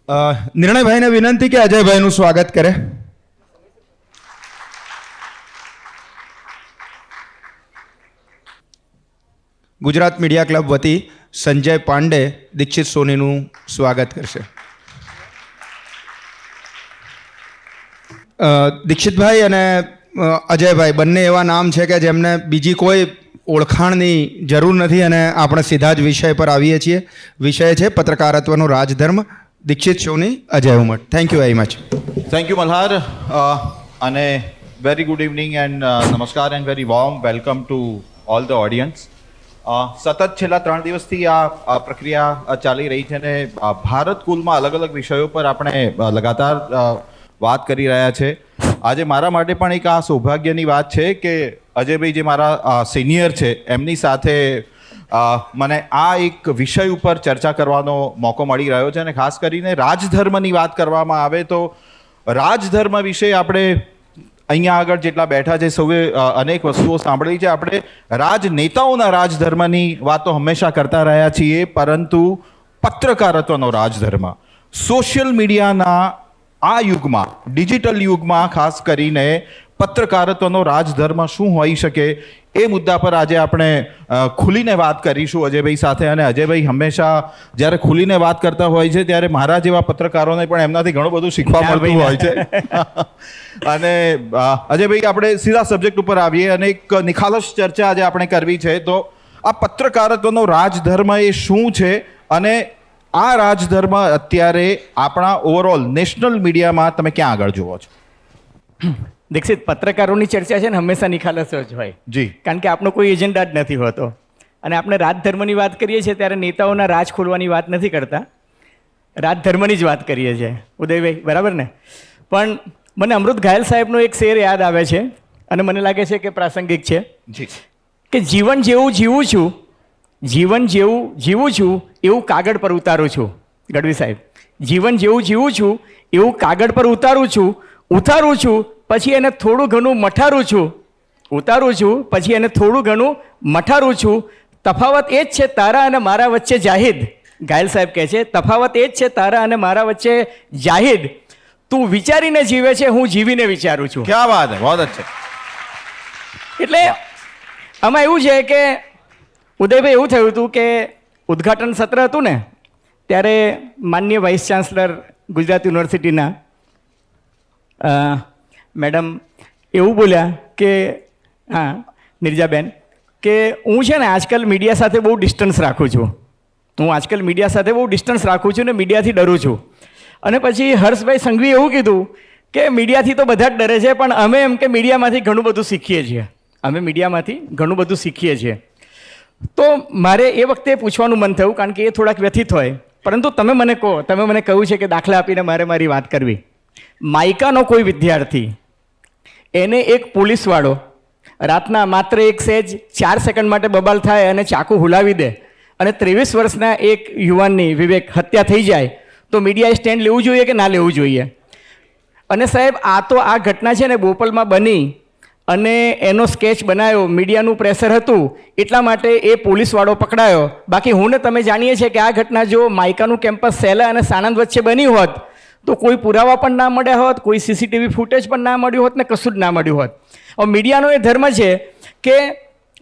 નિર્ણયભાઈને વિનંતી કે અજયભાઈનું સ્વાગત કરે. ગુજરાત મીડિયા ક્લબ વતી સંજય પાંડે દીક્ષિત સોનીનું સ્વાગત કરશે. દીક્ષિતભાઈ અને અજયભાઈ બંને એવા નામ છે કે જેમને બીજી કોઈ ઓળખાણની જરૂર નથી અને આપણે સીધા જ વિષય પર આવીએ છીએ. વિષય છે પત્રકારત્વનો રાજધર્મ. Dixit Soni, Ajay Umat. Thank you very much. Thank you Malhar, અને very good evening and namaskar and very warm welcome to all the audience. સતત છેલ્લા 3 દિવસથી આ પ્રક્રિયા ચાલી રહી છે અને ભારત કુલમાં અલગ અલગ વિષયો પર આપણે લગાતાર વાત કરી રહ્યા છે. આજે મારા માટે પણ એક આ સૌભાગ્યની વાત છે કે અજયભાઈ જે મારા સિનિયર છે એમની સાથે મને આ એક વિષય ઉપર ચર્ચા કરવાનો મોકો મળી રહ્યો છે. અને ખાસ કરીને રાજધર્મની વાત કરવામાં આવે તો રાજધર્મ વિશે આપણે અહીંયા આગળ જેટલા બેઠા છે સૌએ અનેક વસ્તુઓ સાંભળી છે. આપણે રાજનેતાઓના રાજધર્મની વાતો હંમેશા કરતા રહ્યા છીએ, પરંતુ પત્રકારત્વનો રાજધર્મ સોશિયલ મીડિયાના આ યુગમાં, ડિજિટલ યુગમાં ખાસ કરીને પત્રકારત્વનો રાજધર્મ શું હોઈ શકે એ મુદ્દા પર આજે આપણે ખુલીને વાત કરીશું અજયભાઈ સાથે. અને અજયભાઈ હંમેશા જ્યારે ખુલીને વાત કરતા હોય છે ત્યારે મારા જેવા પત્રકારોને પણ એમનાથી ઘણું બધું શીખવા મળતું હોય છે. અને અજયભાઈ, આપણે સીધા સબ્જેક્ટ ઉપર આવીએ અને એક નિખાલસ ચર્ચા આજે આપણે કરવી છે. તો આ પત્રકારત્વનો રાજધર્મ એ શું છે અને આ રાજધર્મ અત્યારે આપણા ઓવરઓલ નેશનલ મીડિયામાં તમે ક્યાં આગળ જુઓ છો? દીક્ષિત, પત્રકારોની ચર્ચા છે ને હંમેશા નિખાલસ જ હોય જી, કારણ કે આપણો કોઈ એજન્ડા જ નથી હોતો. અને આપણે રાજધર્મની વાત કરીએ છીએ ત્યારે નેતાઓના રાજ ખોલવાની વાત નથી કરતા, રાજધર્મની જ વાત કરીએ છીએ. ઉદયભાઈ, બરાબર ને? પણ મને અમૃત ઘાયલ સાહેબનો એક શેર યાદ આવે છે અને મને લાગે છે કે પ્રાસંગિક છે કે જીવન જેવું જીવું છું, જીવન જેવું જીવું છું એવું કાગળ પર ઉતારું છું. ગઢવી સાહેબ, જીવન જેવું જીવું છું એવું કાગળ પર ઉતારું છું, પછી એને થોડું ઘણું મઠારું છું, ઉતારું છું, પછી એને થોડું ઘણું મઠારું છું. તફાવત એ જ છે તારા અને મારા વચ્ચે જાહિદ. ઘાયલ સાહેબ કહે છે તફાવત એ જ છે તારા અને મારા વચ્ચે જાહિદ. તું વિચારીને જીવે છે, હું જીવીને વિચારું છું. ક્યા વાત હે, બહુત અચ્છા. એટલે આમાં એવું છે કે ઉદયભાઈ, એવું થયું હતું કે ઉદ્ઘાટન સત્ર હતું ને ત્યારે માનનીય વાઇસ ચાન્સલર ગુજરાત યુનિવર્સિટીના મેડમ એવું બોલ્યા કે હા નિર્જાબેન, કે હું છે ને આજકાલ મીડિયા સાથે બહુ ડિસ્ટન્સ રાખું છું. ને મીડિયાથી ડરું છું. અને પછી હર્ષભાઈ સંઘવીએ એવું કીધું કે મીડિયાથી તો બધા જ ડરે છે, પણ અમે એમ કે મીડિયામાંથી ઘણું બધું શીખીએ છીએ. તો મારે એ વખતે પૂછવાનું મન થયું, કારણ કે એ થોડાક વ્યથિત હોય. પરંતુ તમે મને કહો, તમે મને કહ્યું છે કે દાખલા આપીને મારે મારી વાત કરવી. માયકાનો કોઈ વિદ્યાર્થી, એને એક પોલીસવાળો રાતના માત્ર એક સહેજ 4 સેકન્ડ માટે બબાલ થાય અને ચાકુ હુલાવી દે અને 23 વર્ષના એક યુવાનની વિવેક હત્યા થઈ જાય, તો મીડિયાએ સ્ટેન્ડ લેવું જોઈએ કે ના લેવું જોઈએ? અને સાહેબ, આ ઘટના છે ને બોપલમાં બની અને એનો સ્કેચ બનાવ્યો, મીડિયાનું પ્રેશર હતું એટલા માટે એ પોલીસવાળો પકડાયો. બાકી હું ને તમે જાણીએ છીએ કે આ ઘટના જો માયકાનું કેમ્પસ સેલા અને સાણંદ વચ્ચે બની હોત તો કોઈ પુરાવા પણ ના મળ્યા હોત, કોઈ સીસીટીવી ફૂટેજ પણ ના મળ્યું હોત ને કશું જ ના મળ્યું હોત. હવે મીડિયાનો એ ધર્મ છે કે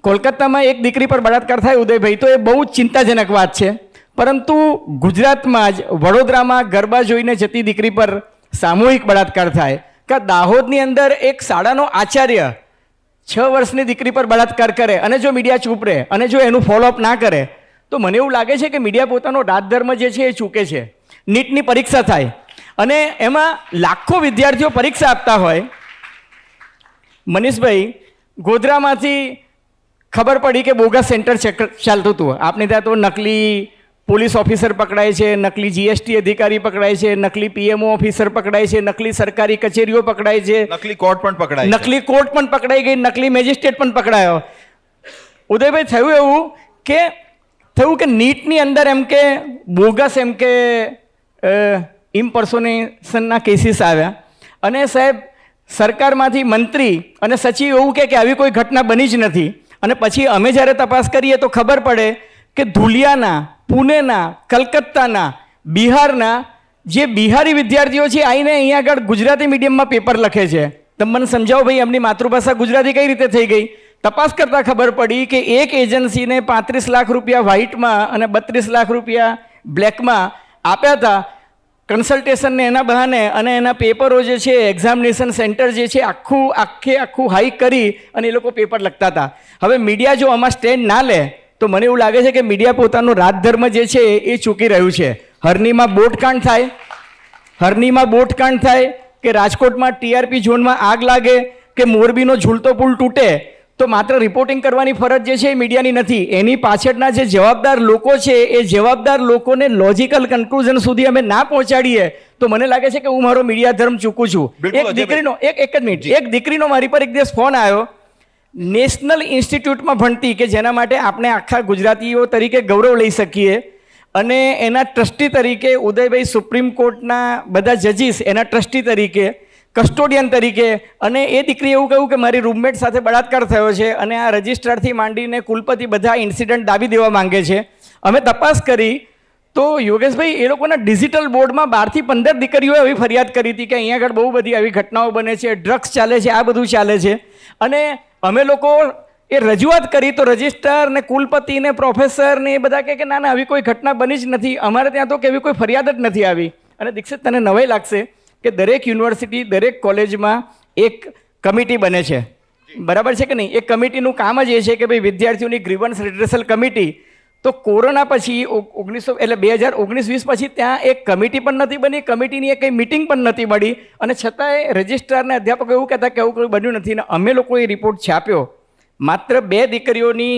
કોલકાતામાં એક દીકરી પર બળાત્કાર થાય ઉદયભાઈ, તો એ બહુ જ ચિંતાજનક વાત છે. પરંતુ ગુજરાતમાં જ વડોદરામાં ગરબા જોઈને જતી દીકરી પર સામૂહિક બળાત્કાર થાય, કે દાહોદની અંદર એક શાળાનો આચાર્ય 6 વર્ષની દીકરી પર બળાત્કાર કરે અને જો મીડિયા ચૂપ રહે અને જો એનું ફોલોઅપ ના કરે, તો મને એવું લાગે છે કે મીડિયા પોતાનો રાજધર્મ જે છે એ ચૂકે છે. નીટની પરીક્ષા થાય અને એમાં લાખો વિદ્યાર્થીઓ પરીક્ષા આપતા હોય. મનીષભાઈ, ગોધરામાંથી ખબર પડી કે બોગસ સેન્ટર ચાલતું હતું. આપણે ત્યાં તો નકલી પોલીસ ઓફિસર પકડાય છે, નકલી જીએસટી અધિકારી પકડાય છે, નકલી પીએમઓ ઓફિસર પકડાય છે, નકલી સરકારી કચેરીઓ પકડાય છે, નકલી કોર્ટ પણ પકડાઈ ગઈ, નકલી મેજિસ્ટ્રેટ પણ પકડાયો. ઉદયભાઈ, થયું કે નીટની અંદર એમ કે બોગસ એમ કે ઇમ્પર્સોનેશનના કેસીસ આવ્યા અને સાહેબ સરકારમાંથી મંત્રી અને સચિવ એવું કે આવી કોઈ ઘટના બની જ નથી. અને પછી અમે જ્યારે તપાસ કરીએ તો ખબર પડે કે ધુલિયાના, પુણેના, કલકત્તાના, બિહારના જે બિહારી વિદ્યાર્થીઓ છે આવીને અહીંયા આગળ ગુજરાતી મીડિયમમાં પેપર લખે છે. તમે મને સમજાવો ભાઈ, એમની માતૃભાષા ગુજરાતી કઈ રીતે થઈ ગઈ? તપાસ કરતાં ખબર પડી કે એક એજન્સીને 35 લાખ રૂપિયા વ્હાઇટમાં અને 32 લાખ રૂપિયા બ્લેકમાં આપ્યા હતા કન્સલ્ટેશનને એના બહાને, અને એના પેપરો જે છે એક્ઝામિનેશન સેન્ટર જે છે આખું હાઈક કરી અને એ લોકો પેપર લખતા હતા. હવે મીડિયા જો આમાં સ્ટેન્ડ ના લે તો મને એવું લાગે છે કે મીડિયા પોતાનો રાજધર્મ જે છે એ ચૂકી રહ્યું છે. હરણીમાં બોટકાંડ થાય કે રાજકોટમાં ટીઆરપી ઝોનમાં આગ લાગે કે મોરબીનો ઝૂલતો પુલ તૂટે તો માત્ર રિપોર્ટિંગ કરવાની ફરજ જે છે એ મીડિયાની નથી. એની પાછળના જે જવાબદાર લોકો છે એ જવાબદાર લોકોને લોજિકલ કન્ક્લુઝન સુધી અમે ના પહોંચાડીએ તો મને લાગે છે કે હું મારો મીડિયા ધર્મ ચૂકું છું. એક દીકરીનો મારી પર એક દિવસ ફોન આવ્યો, નેશનલ ઇન્સ્ટિટ્યૂટમાં ભણતી, કે જેના માટે આપણે આખા ગુજરાતીઓ તરીકે ગૌરવ લઈ શકીએ, અને એના ટ્રસ્ટી તરીકે ઉદયભાઈ સુપ્રીમ કોર્ટના બધા જજીસ એના ટ્રસ્ટી તરીકે, કસ્ટોડિયન તરીકે, અને એ દીકરી એવું કહ્યું કે મારી રૂમમેટ સાથે બળાત્કાર થયો છે અને આ રજિસ્ટ્રારથી માંડીને કુલપતિ બધા ઇન્સિડન્ટ દાબી દેવા માંગે છે. અમે તપાસ કરી તો યોગેશભાઈ એ લોકોના ડિજિટલ બોર્ડમાં 12 થી 15 દીકરીઓએ એવી ફરિયાદ કરી હતી કે અહીંયા આગળ બહુ બધી આવી ઘટનાઓ બને છે, ડ્રગ્સ ચાલે છે, આ બધું ચાલે છે. અને અમે લોકો એ રજૂઆત કરી તો રજિસ્ટ્રાર ને કુલપતિ ને પ્રોફેસર ને એ બધા કે ના આવી કોઈ ઘટના બની જ નથી, અમારે ત્યાં તો કેવી કોઈ ફરિયાદ જ નથી આવી. અને દીક્ષિત, તને નવાઈ લાગશે કે દરેક યુનિવર્સિટી, દરેક કોલેજમાં એક કમિટી બને છે, બરાબર છે કે નહીં? એ કમિટીનું કામ જ એ છે કે ભાઈ વિદ્યાર્થીઓની ગ્રીવન્સ રિડ્રેસલ કમિટી. તો કોરોના પછી 2019-20 પછી ત્યાં એક કમિટી પણ નથી બની, કમિટીની એક મીટિંગ પણ નથી મળી, અને છતાંય રજિસ્ટ્રારને અધ્યાપકો એવું કહેતા કે એવું કોઈ બન્યું નથી. અને અમે લોકોએ રિપોર્ટ છાપ્યો માત્ર 2 દીકરીઓની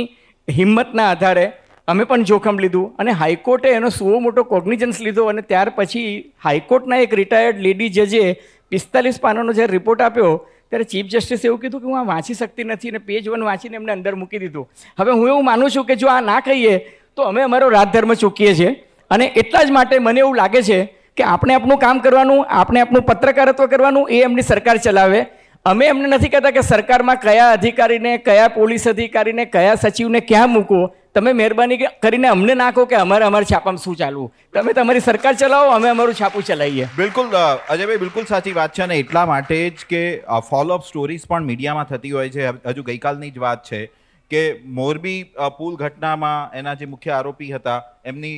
હિંમતના આધારે. અમે પણ જોખમ લીધું અને હાઈકોર્ટે એનો સુઓ મોટો કોગ્નિઝન્સ લીધો. અને ત્યાર પછી હાઈકોર્ટના એક રિટાયર્ડ લેડી જજે 45 પાનાનો જ્યારે રિપોર્ટ આપ્યો ત્યારે ચીફ જસ્ટિસે એવું કીધું કે હું આ વાંચી શકતી નથી, અને પેજ 1 વાંચીને એમને અંદર મૂકી દીધું. હવે હું એવું માનું છું કે જો આ ના કહીએ તો અમે અમારો રાજધર્મ ચૂકીએ છીએ. અને એટલા જ માટે મને એવું લાગે છે કે આપણે આપણું કામ કરવાનું, આપણે આપણું પત્રકારત્વ કરવાનું, એ એમની સરકાર ચલાવે. અમે એમને નથી કહેતા કે સરકારમાં કયા અધિકારીને, કયા પોલીસ અધિકારીને, કયા સચિવને ક્યાં મૂકો. તમે મહેરબાની કરીને અમને નાખો કે અમારા છાપામાં શું ચાલવું. તમે તમારી સરકાર ચલાવો, અમે અમારું છાપું ચલાવીએ. બિલકુલ અજયભાઈ, બિલકુલ સાચી વાત છે. અને એટલા માટે જ કે ફોલોઅપ સ્ટોરીઝ પણ મીડિયામાં થતી હોય છે. હજુ ગઈકાલની જ વાત છે કે મોરબી પુલ ઘટનામાં એના જે મુખ્ય આરોપી હતા એમની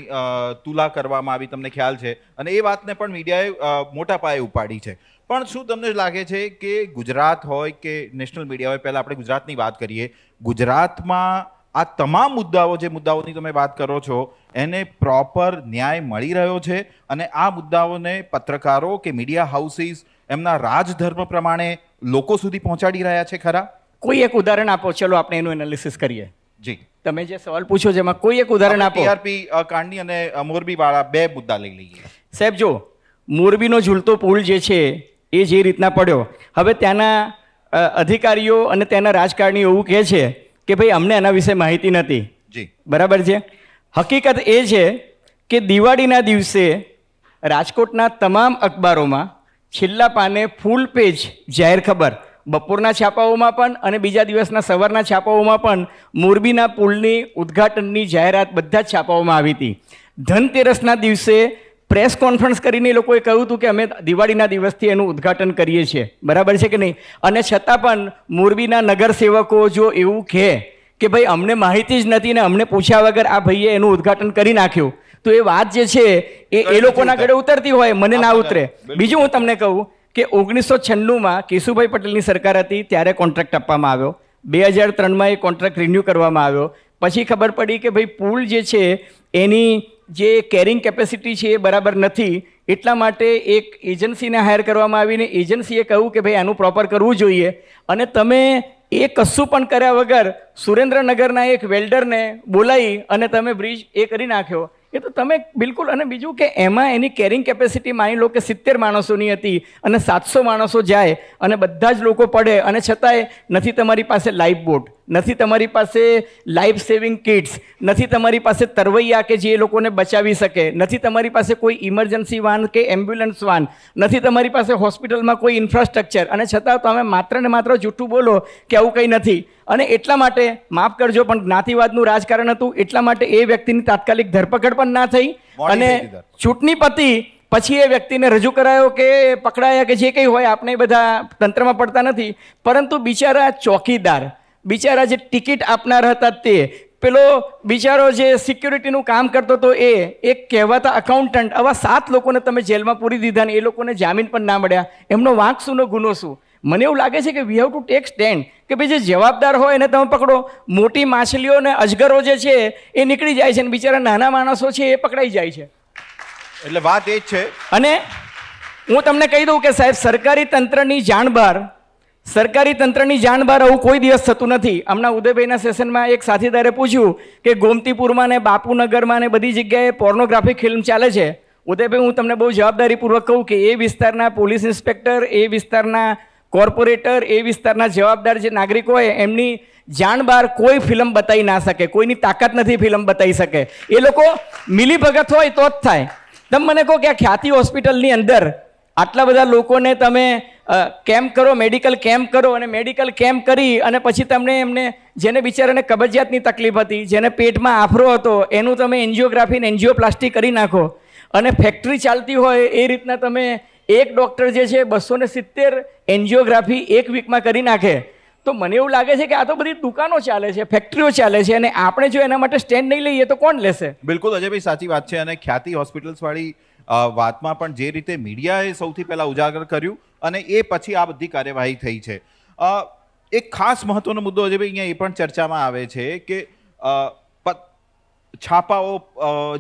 તુલા કરવામાં આવી, તમને ખ્યાલ છે, અને એ વાતને પણ મીડિયાએ મોટા પાયે ઉપાડી છે. પણ શું તમને લાગે છે કે ગુજરાત હોય કે નેશનલ મીડિયા હોય, પહેલાં આપણે ગુજરાતની વાત કરીએ, ગુજરાતમાં આ તમામ મુદ્દાઓ, જે મુદ્દાઓની તમે વાત કરો છો, એને પ્રોપર ન્યાય મળી રહ્યો છે? અને આ મુદ્દાઓને પત્રકારો કે મીડિયા હાઉસીસ એમના રાજધર્મ પ્રમાણે લોકો સુધી પહોંચાડી રહ્યા છે ખરા? કોઈ એક ઉદાહરણ આપો, ચલો આપણે એનું એનાલિસિસ કરીએ. જી, તમે જે સવાલ પૂછો છે એમાં કોઈ એક ઉદાહરણ આપો. ટીઆરપી કાંડની અને મોરબી વાળા 2 મુદ્દા લઈ લઈએ. સાહેબ જો મોરબીનો ઝૂલતો પુલ જે છે એ જે રીતના પડ્યો, હવે ત્યાંના અધિકારીઓ અને ત્યાંના રાજકારણીઓ એવું કહે છે કે ભાઈ અમને એના વિશે માહિતી નથી. જી, બરાબર છે. હકીકત એ છે કે દિવાળીના દિવસે રાજકોટના તમામ અખબારોમાં છેલ્લા પાને ફૂલ પેજ જાહેર ખબર, બપોરના છાપાઓમાં પણ અને બીજા દિવસના સવારના છાપાઓમાં પણ મોરબીના પુલની ઉદ્ઘાટનની જાહેરાત બધા જ છાપાઓમાં આવી હતી. ધનતેરસના દિવસે પ્રેસ કોન્ફરન્સ કરીને એ લોકોએ કહ્યું હતું કે અમે દિવાળીના દિવસથી એનું ઉદ્ઘાટન કરીએ છીએ. બરાબર છે કે નહીં? અને છતાં પણ મોરબીના નગરસેવકો જો એવું કહે કે ભાઈ અમને માહિતી જ નથી ને અમને પૂછ્યા વગર આ ભાઈએ એનું ઉદ્ઘાટન કરી નાખ્યું, તો એ વાત જે છે એ લોકોના ગળે ઉતરતી હોય, મને ના ઉતરે. બીજું હું તમને કહું કે 1996માં કેશુભાઈ પટેલની સરકાર હતી ત્યારે કોન્ટ્રાક્ટ આપવામાં આવ્યો. 2003માં એ કોન્ટ્રાક્ટ રિન્યૂ કરવામાં આવ્યો. પછી ખબર પડી કે ભાઈ પુલ જે છે એની જે કેરિંગ કેપેસિટી છે એ બરાબર નથી, એટલા માટે એક એજન્સીને હાયર કરવામાં આવીને એજન્સીએ કહ્યું કે ભાઈ આનું પ્રોપર કરવું જોઈએ. અને તમે એ કશું પણ કર્યા વગર સુરેન્દ્રનગરના એક વેલ્ડરને બોલાવી અને તમે બ્રિજ એ કરી નાખ્યો, એ તો તમે બિલકુલ. અને બીજું કે એમાં એની કેરિંગ કેપેસિટી માની લો કે 70 માણસોની હતી અને 700 માણસો જાય અને બધા જ લોકો પડે, અને છતાંય નથી તમારી પાસે લાઈફ બોટ, નથી તમારી પાસે લાઈફ સેવિંગ કિટ્સ, નથી તમારી પાસે તરવૈયા કે જે લોકોને બચાવી શકે, નથી તમારી પાસે કોઈ ઇમરજન્સી વાન કે એમ્બ્યુલન્સ વાન, નથી તમારી પાસે હોસ્પિટલમાં કોઈ ઇન્ફ્રાસ્ટ્રક્ચર, અને છતાં તમે માત્ર ને માત્ર જૂઠું બોલો કે આવું કંઈ નથી. અને એટલા માટે માફ કરજો પણ જ્ઞાતિવાદનું રાજકારણ હતું, એટલા માટે એ વ્યક્તિની તાત્કાલિક ધરપકડ પણ ના થઈ અને ચૂંટણી પતી પછી એ વ્યક્તિને રજૂ કરાયો કે પકડાયા કે જે કંઈ હોય, આપણે બધા તંત્રમાં પડતા નથી, પરંતુ બિચારા ચોકીદાર, બિચારા જે ટિકિટ આપનાર હતા તે, પેલો બિચારો જે સિક્યુરિટીનું કામ કરતો હતો એ, એક કહેવાતા અકાઉન્ટન્ટ, આવા 7 લોકોને તમે જેલમાં પૂરી દીધા ને એ લોકોને જામીન પણ ના મળ્યા. એમનો વાંક શુંનો ગુનો શું? મને એવું લાગે છે કે we have to take stand, કે ભાઈ જે જવાબદાર હોય એને તમે પકડો. મોટી માછલીઓ અને અજગરો જે છે એ નીકળી જાય છે અને બિચારા નાના માણસો છે એ પકડાઈ જાય છે. એટલે વાત એ જ છે. અને હું તમને કહી દઉં કે સાહેબ, સરકારી તંત્રની જાણ બહાર આવું કોઈ દિવસ થતું નથી. હમણાં ઉદયભાઈના સેશનમાં એક સાથીદારે પૂછ્યું કે ગોમતીપુરમાં ને બાપુનગરમાં ને બધી જગ્યાએ પોર્નોગ્રાફિક ફિલ્મ ચાલે છે. ઉદયભાઈ, હું તમને બહુ જવાબદારીપૂર્વક કહું કે એ વિસ્તારના પોલીસ ઇન્સ્પેક્ટર, એ વિસ્તારના કોર્પોરેટર, એ વિસ્તારના જવાબદાર જે નાગરિકો હોય એમની જાણ બહાર કોઈ ફિલ્મ બતાવી ના શકે. કોઈની તાકાત નથી ફિલ્મ બતાવી શકે. એ લોકો મિલીભગત હોય તો જ થાય. તમે મને કહો કે આ ખ્યાતિ હોસ્પિટલની અંદર આટલા બધા લોકોને તમે કેમ્પ કરો, મેડિકલ કેમ્પ કરો, અને મેડિકલ કેમ્પ કરી અને પછી તમને એમને, જેને બિચારાને કબજિયાતની તકલીફ હતી, જેને પેટમાં આફરો હતો, એનું તમે એન્જિયોગ્રાફી ને એન્જિયોપ્લાસ્ટી કરી નાખો. અને ફેક્ટરી ચાલતી હોય એ રીતના તમે એક ડૉક્ટર જે છે 270 એન્જિયોગ્રાફી એક વીકમાં કરી નાખે. તો મને એવું લાગે છે કે આ તો બધી દુકાનો ચાલે છે, ફેક્ટરીઓ ચાલે છે, અને આપણે જો એના માટે સ્ટેન્ડ નહીં લઈએ તો કોણ લેશે? બિલકુલ અજયભાઈ, સાચી વાત છે. અને ખ્યાતિ હોસ્પિટલ્સવાળી વાતમાં પણ જે રીતે મીડિયાએ સૌથી પહેલાં ઉજાગર કર્યું અને એ પછી આ બધી કાર્યવાહી થઈ છે. એક ખાસ મહત્વનો મુદ્દો અજયભાઈ અહીંયા એ પણ ચર્ચામાં આવે છે કે છાપાઓ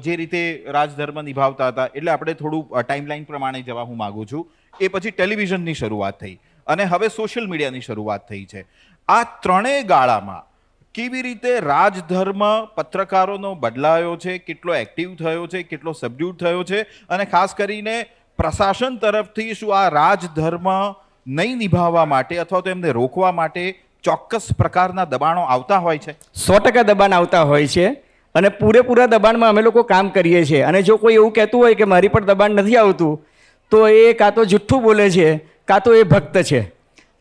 જે રીતે રાજધર્મ નિભાવતા હતા, એટલે આપણે થોડું ટાઈમલાઈન પ્રમાણે જવા હું માગું છું. એ પછી ટેલિવિઝનની શરૂઆત થઈ અને હવે સોશિયલ મીડિયાની શરૂઆત થઈ છે. આ ત્રણેય ગાળામાં કેવી રીતે રાજધર્મ પત્રકારોનો બદલાયો છે, કેટલો એક્ટિવ થયો છે, કેટલો સબડ્યુટ થયો છે, અને ખાસ કરીને પ્રશાસન તરફથી શું આ રાજધર્મ નહીં નિભાવવા માટે અથવા તો એમને રોકવા માટે ચોક્કસ પ્રકારના દબાણો આવતા હોય છે? 100% દબાણ આવતા હોય છે અને પૂરેપૂરા દબાણમાં અમે લોકો કામ કરીએ છીએ. અને જો કોઈ એવું કહેતું હોય કે મારી પર દબાણ નથી આવતું તો એ કાં તો જુઠ્ઠું બોલે છે, કાં તો એ ભક્ત છે.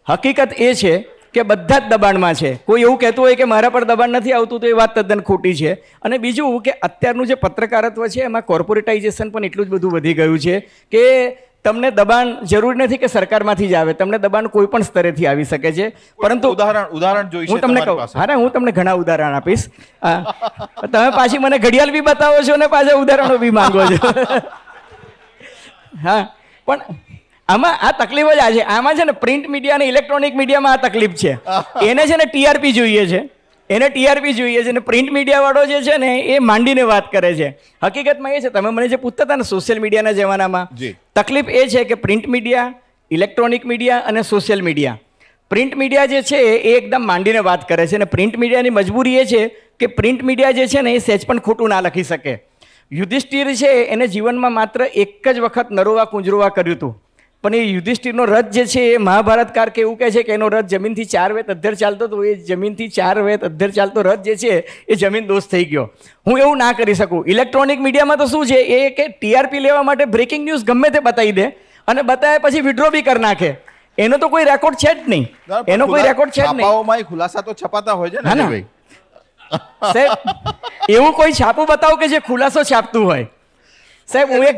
હકીકત એ છે કે બધા જ દબાણમાં છે. કોઈ એવું કહેતું હોય કે મારા પર દબાણ નથી આવતું તો એ વાત તદ્દન ખોટી છે. અને બીજું કે અત્યારનું જે પત્રકારત્વ છે એમાં કોર્પોરેટાઇઝેશન પણ એટલું જ બધું વધી ગયું છે કે તમને દબાણ જરૂરી નથી કે સરકારમાંથી જ આવે, તમને દબાણ કોઈ પણ સ્તરેથી આવી શકે છે. પરંતુ ઉદાહરણ જોઈશે હું તમને કહું, હા, હું તમને ઘણા ઉદાહરણ આપીશ. તમે પાછી મને ઘડિયાળ બી બતાવો છો ને પાછા ઉદાહરણો બી માંગો છો. હા, પણ આમાં આ તકલીફ જ આ છે. આમાં છે ને પ્રિન્ટ મીડિયા અને ઇલેક્ટ્રોનિક મીડિયામાં આ તકલીફ છે. એને છે ને ટીઆરપી જોઈએ છે, એને ટીઆરપી જોઈએ છે. ને પ્રિન્ટ મીડિયાવાળો જે છે ને એ માંડીને વાત કરે છે. હકીકતમાં એ છે, તમે મને જે પૂછતા હતા ને સોશિયલ મીડિયાના જમાનામાં, તકલીફ એ છે કે પ્રિન્ટ મીડિયા, ઇલેક્ટ્રોનિક મીડિયા અને સોશિયલ મીડિયા, પ્રિન્ટ મીડિયા જે છે એ એકદમ માંડીને વાત કરે છે. અને પ્રિન્ટ મીડિયાની મજબૂરી એ છે કે પ્રિન્ટ મીડિયા જે છે ને એ સહેજ પણ ખોટું ના લખી શકે. યુધિષ્ઠિર છે એને જીવનમાં માત્ર એક જ વખત નરોવા કુંજરોવા કર્યું હતું, પણ એ યુધિષ્ઠિરનો રથ જે છે એ મહાભારતકાર કે એવું કહે છે કે એનો રથ જમીનથી 4 વેત અધ્ધર ચાલતો હતો. એ જમીનથી 4 વેત અધ્ધર ચાલતો રથ જે છે એ જમીન દોષ થઈ ગયો. હું એવું ના કરી શકું. ઇલેક્ટ્રોનિક મીડિયામાં તો શું છે એ કે ટીઆરપી લેવા માટે બ્રેકિંગ ન્યૂઝ ગમે તે બતાવી દે અને બતાવ્યા પછી વિડ્રો બી કરી નાખે. એનો તો કોઈ રેકોર્ડ છે જ નહીં. એનો કોઈ રેકોર્ડ છે જ નહીં. છાપાઓમાં ખુલાસા તો છપાતા હોય છે ને ભાઈ. સાહેબ, એવું કોઈ છાપું બતાવો કે જે ખુલાસો છાપતું હોય. સાહેબ, હું એક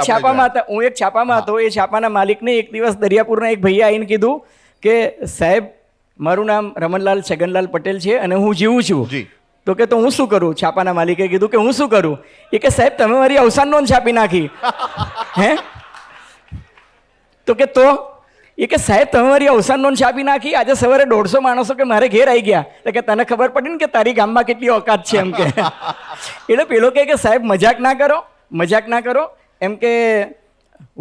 છાપામાં હતો. એ છાપાના માલિકને એક દિવસ દરિયાપુરના એક ભૈયા આવીને કીધું કે સાહેબ, મારું નામ રમણલાલ છગનલાલ પટેલ છે અને હું જીવું છું. તો કે તો હું શું કરું? છાપાના માલિકે કીધું કે હું શું કરું? એ કે સાહેબ, તમે મારી અવસાન નોંધ છાપી નાખી. હે? તો કે તો એ કે સાહેબ, તમે મારી અવસાન નોંધ છાપી નાખી. આજે સવારે 150 માણસો કે મારે ઘેર આવી ગયા. તો કે તને ખબર પડી ને કે તારી ગામમાં કેટલી ઓકાત છે એમ કે. એટલે પેલો કે સાહેબ મજાક ના કરો, મજાક ના કરો. એમ કે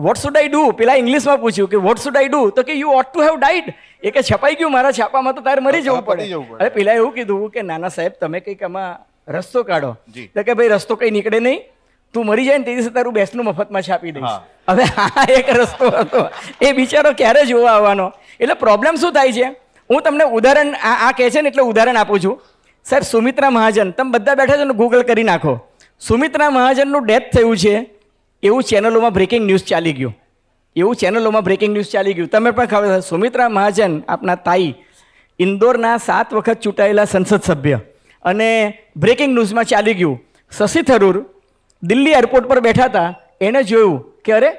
વોટ શુડ આઈ ડુ? પેલા ઇંગ્લિશમાં પૂછ્યું કે વોટ શુડ આઈ ડુ? તો કે you ought to have died. એ કે છપાઈ ગયું મારા છાપામાં તો તારે મરી જવું પડે. અરે પેલા એવું કીધું કે નાના સાહેબ, તમે કંઈક આમાં રસ્તો કાઢો. તો કે ભાઈ રસ્તો કંઈ નીકળે નહીં, તું મરી જાય ને તે દિવસે તારું બેસનું મફતમાં છાપી દઈશ. હવે આ એક રસ્તો હતો. એ બિચારો ક્યારે જોવા આવવાનો? એટલે પ્રોબ્લેમ શું થાય છે? હું તમને ઉદાહરણ આ કહે છે ને એટલે ઉદાહરણ આપું છું. સાહેબ, સુમિત્રા મહાજન, તમે બધા બેઠા છો ને ગૂગલ કરી નાખો. સુમિત્રા મહાજનનું ડેથ થયું છે એવું ચેનલોમાં બ્રેકિંગ ન્યૂઝ ચાલી ગયું. તમે પણ ખબર, સુમિત્રા મહાજન આપના તાઈ ઇન્દોરના 7 વખત ચૂંટાયેલા સંસદ સભ્ય, અને બ્રેકિંગ ન્યૂઝમાં ચાલી ગયું. શશી થરૂર દિલ્હી એરપોર્ટ પર બેઠા હતા, એણે જોયું કે અરે